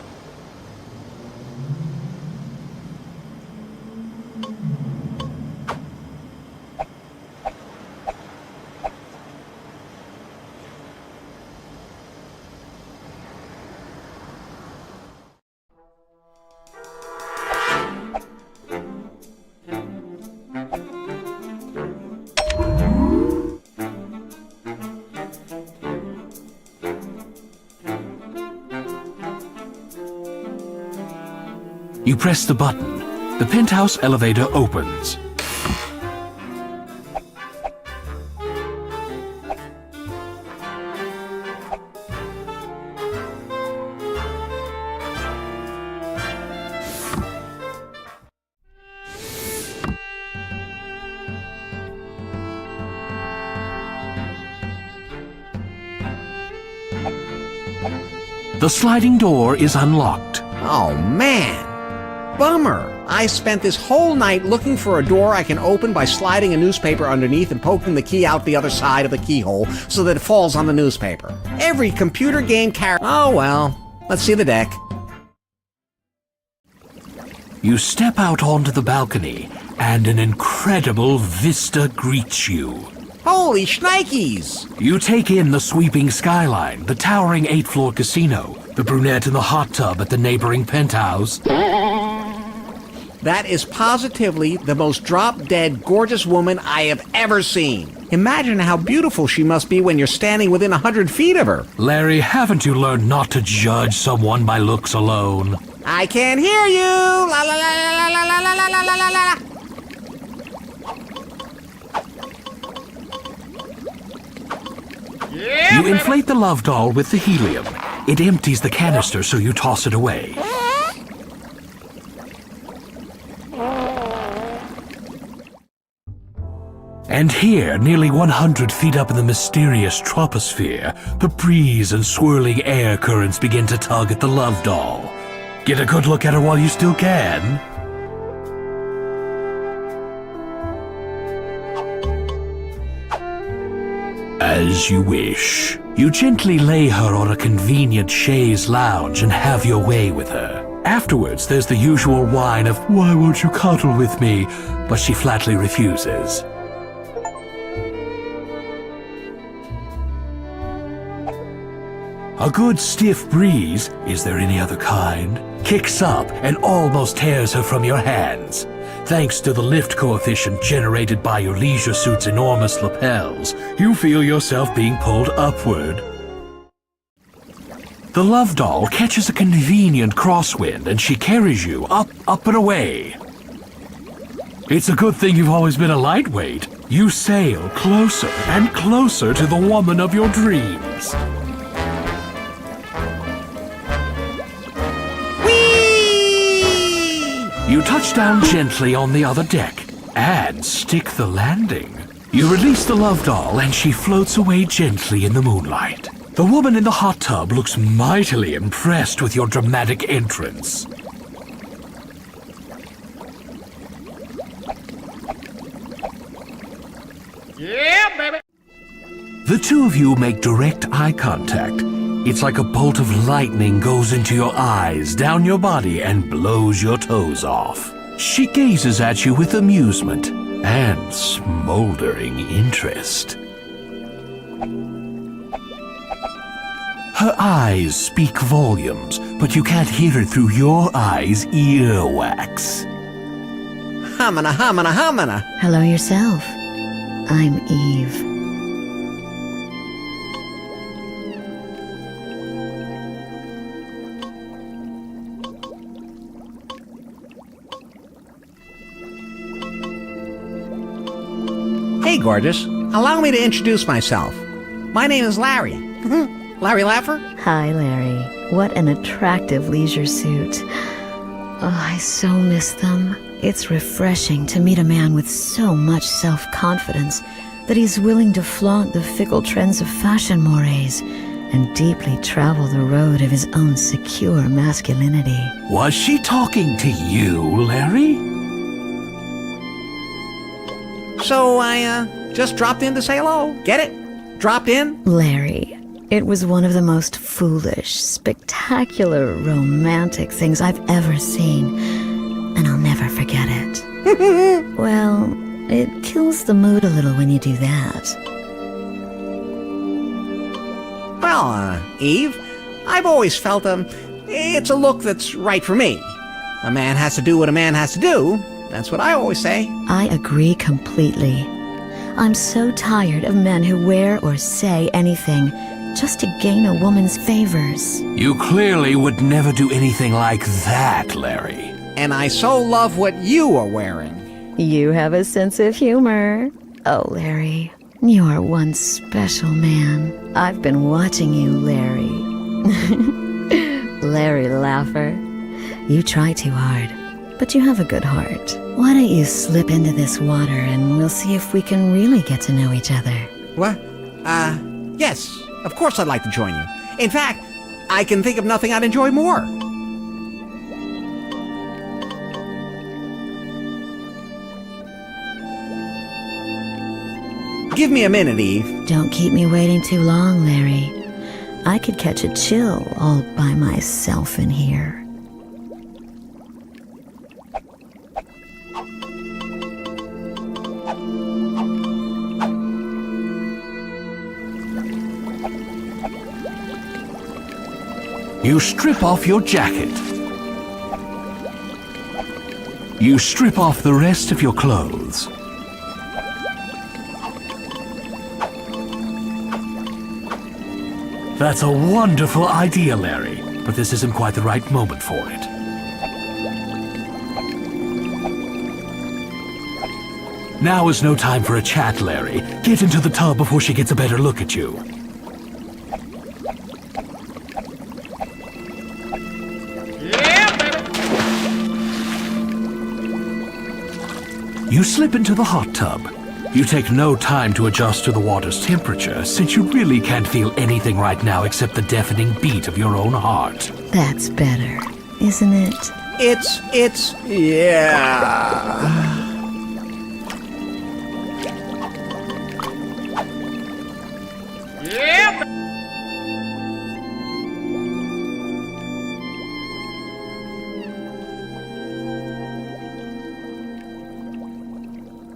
You press the button. The penthouse elevator opens. The sliding door is unlocked. Oh, man. Bummer. I spent this whole night looking for a door I can open by sliding a newspaper underneath and poking the key out the other side of the keyhole so that it falls on the newspaper. Every computer game Oh well. Let's see the deck. You step out onto the balcony, and an incredible vista greets you. Holy shnikes! You take in the sweeping skyline, the towering 8th-floor casino, the brunette in the hot tub at the neighboring penthouse. That is positively the most drop-dead gorgeous woman I have ever seen. Imagine how beautiful she must be when you're standing within 100 feet of her. Larry, haven't you learned not to judge someone by looks alone? I can't hear you! La la la la la la la la la la la. You inflate the love doll with the helium. It empties the canister, so you toss it away. And here, nearly 100 feet up in the mysterious troposphere, the breeze and swirling air currents begin to tug at the love doll. Get a good look at her while you still can. As you wish. You gently lay her on a convenient chaise lounge and have your way with her. Afterwards, there's the usual whine of, "Why won't you cuddle with me?" But she flatly refuses. A good stiff breeze, is there any other kind, kicks up and almost tears her from your hands. Thanks to the lift coefficient generated by your leisure suit's enormous lapels, you feel yourself being pulled upward. The love doll catches a convenient crosswind and she carries you up and away. It's a good thing you've always been a lightweight. You sail closer and closer to the woman of your dreams. You touch down gently on the other deck and stick the landing. You release the love doll and she floats away gently in the moonlight. The woman in the hot tub looks mightily impressed with your dramatic entrance. Yeah, baby. The two of you make direct eye contact. It's like a bolt of lightning goes into your eyes, down your body, and blows your toes off. She gazes at you with amusement and smoldering interest. Her eyes speak volumes, but you can't hear it through your eyes' earwax. Hamana, hamana, hamana. Hello yourself. I'm Eve. Hey, gorgeous. Allow me to introduce myself. My name is Larry. Larry Laffer? Hi, Larry. What an attractive leisure suit. Oh, I so miss them. It's refreshing to meet a man with so much self-confidence that he's willing to flaunt the fickle trends of fashion mores and deeply travel the road of his own secure masculinity. Was she talking to you, Larry? So I just dropped in to say hello. Get it? Dropped in? Larry, it was one of the most foolish, spectacular, romantic things I've ever seen, and I'll never forget it. Well, it kills the mood a little when you do that. Well, Eve, I've always felt it's a look that's right for me. A man has to do what a man has to do. That's what I always say. I agree completely. I'm so tired of men who wear or say anything just to gain a woman's favors. You clearly would never do anything like that, Larry. And I so love what you are wearing. You have a sense of humor. Oh, Larry, you are one special man. I've been watching you, Larry. Larry Laffer. You try too hard, but you have a good heart. Why don't you slip into this water and we'll see if we can really get to know each other. What? Yes. Of course I'd like to join you. In fact, I can think of nothing I'd enjoy more. Give me a minute, Eve. Don't keep me waiting too long, Larry. I could catch a chill all by myself in here. You strip off your jacket. You strip off the rest of your clothes. That's a wonderful idea, Larry, but this isn't quite the right moment for it. Now is no time for a chat, Larry. Get into the tub before she gets a better look at you. You slip into the hot tub. You take no time to adjust to the water's temperature, since you really can't feel anything right now except the deafening beat of your own heart. That's better, isn't it? Yeah.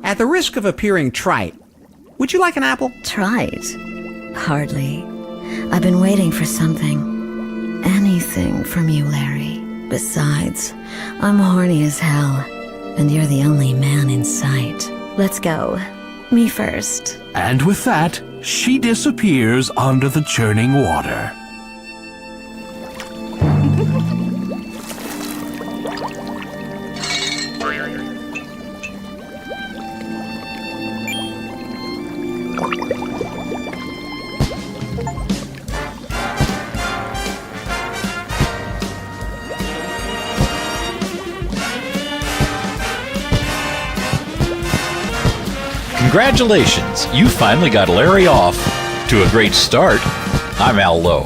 At the risk of appearing trite, would you like an apple? Trite? Hardly. I've been waiting for something. Anything from you, Larry. Besides, I'm horny as hell, and you're the only man in sight. Let's go. Me first. And with that, she disappears under the churning water. Congratulations, you finally got Larry off to a great start. I'm Al Lowe.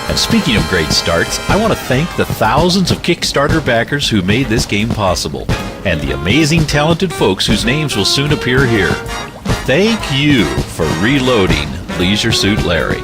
And speaking of great starts, I want to thank the thousands of Kickstarter backers who made this game possible, and the amazing talented folks whose names will soon appear here. Thank you for reloading Leisure Suit Larry.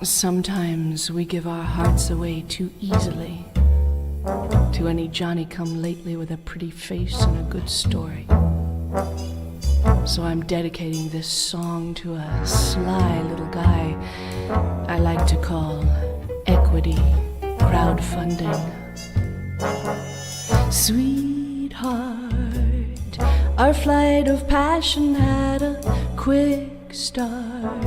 Sometimes we give our hearts away too easily to any Johnny-come-lately with a pretty face and a good story. So I'm dedicating this song to a sly little guy I like to call Equity Crowdfunding. Sweetheart, our flight of passion had a quick start,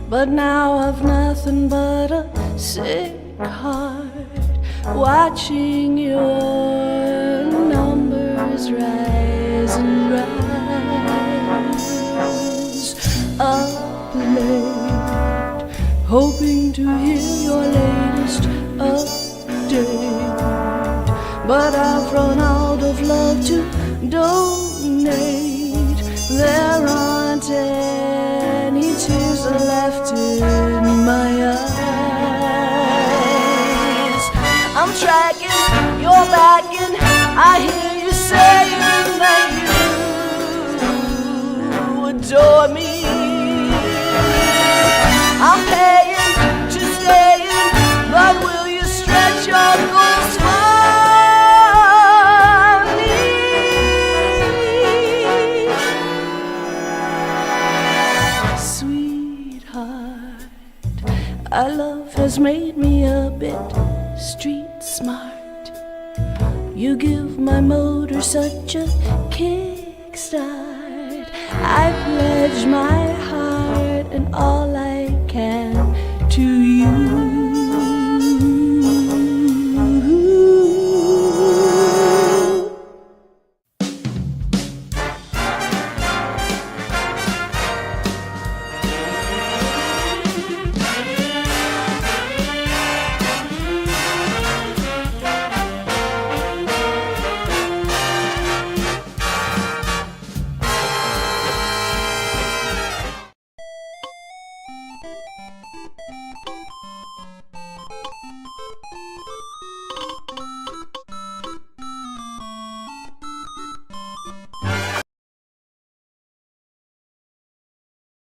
but now I've nothing but a sick heart, watching your numbers rise and rise. Up late, hoping to hear your latest update, but I've run out of love to donate. There aren't any tears left in my eyes. I'm tracking, you're backing, I hear you saying that you adore me. I'm paying to stay in, but will you stretch your goals for me? Sweetheart, our love has made me a bit street smart. You give my motor such a kickstart. I pledge my heart and all I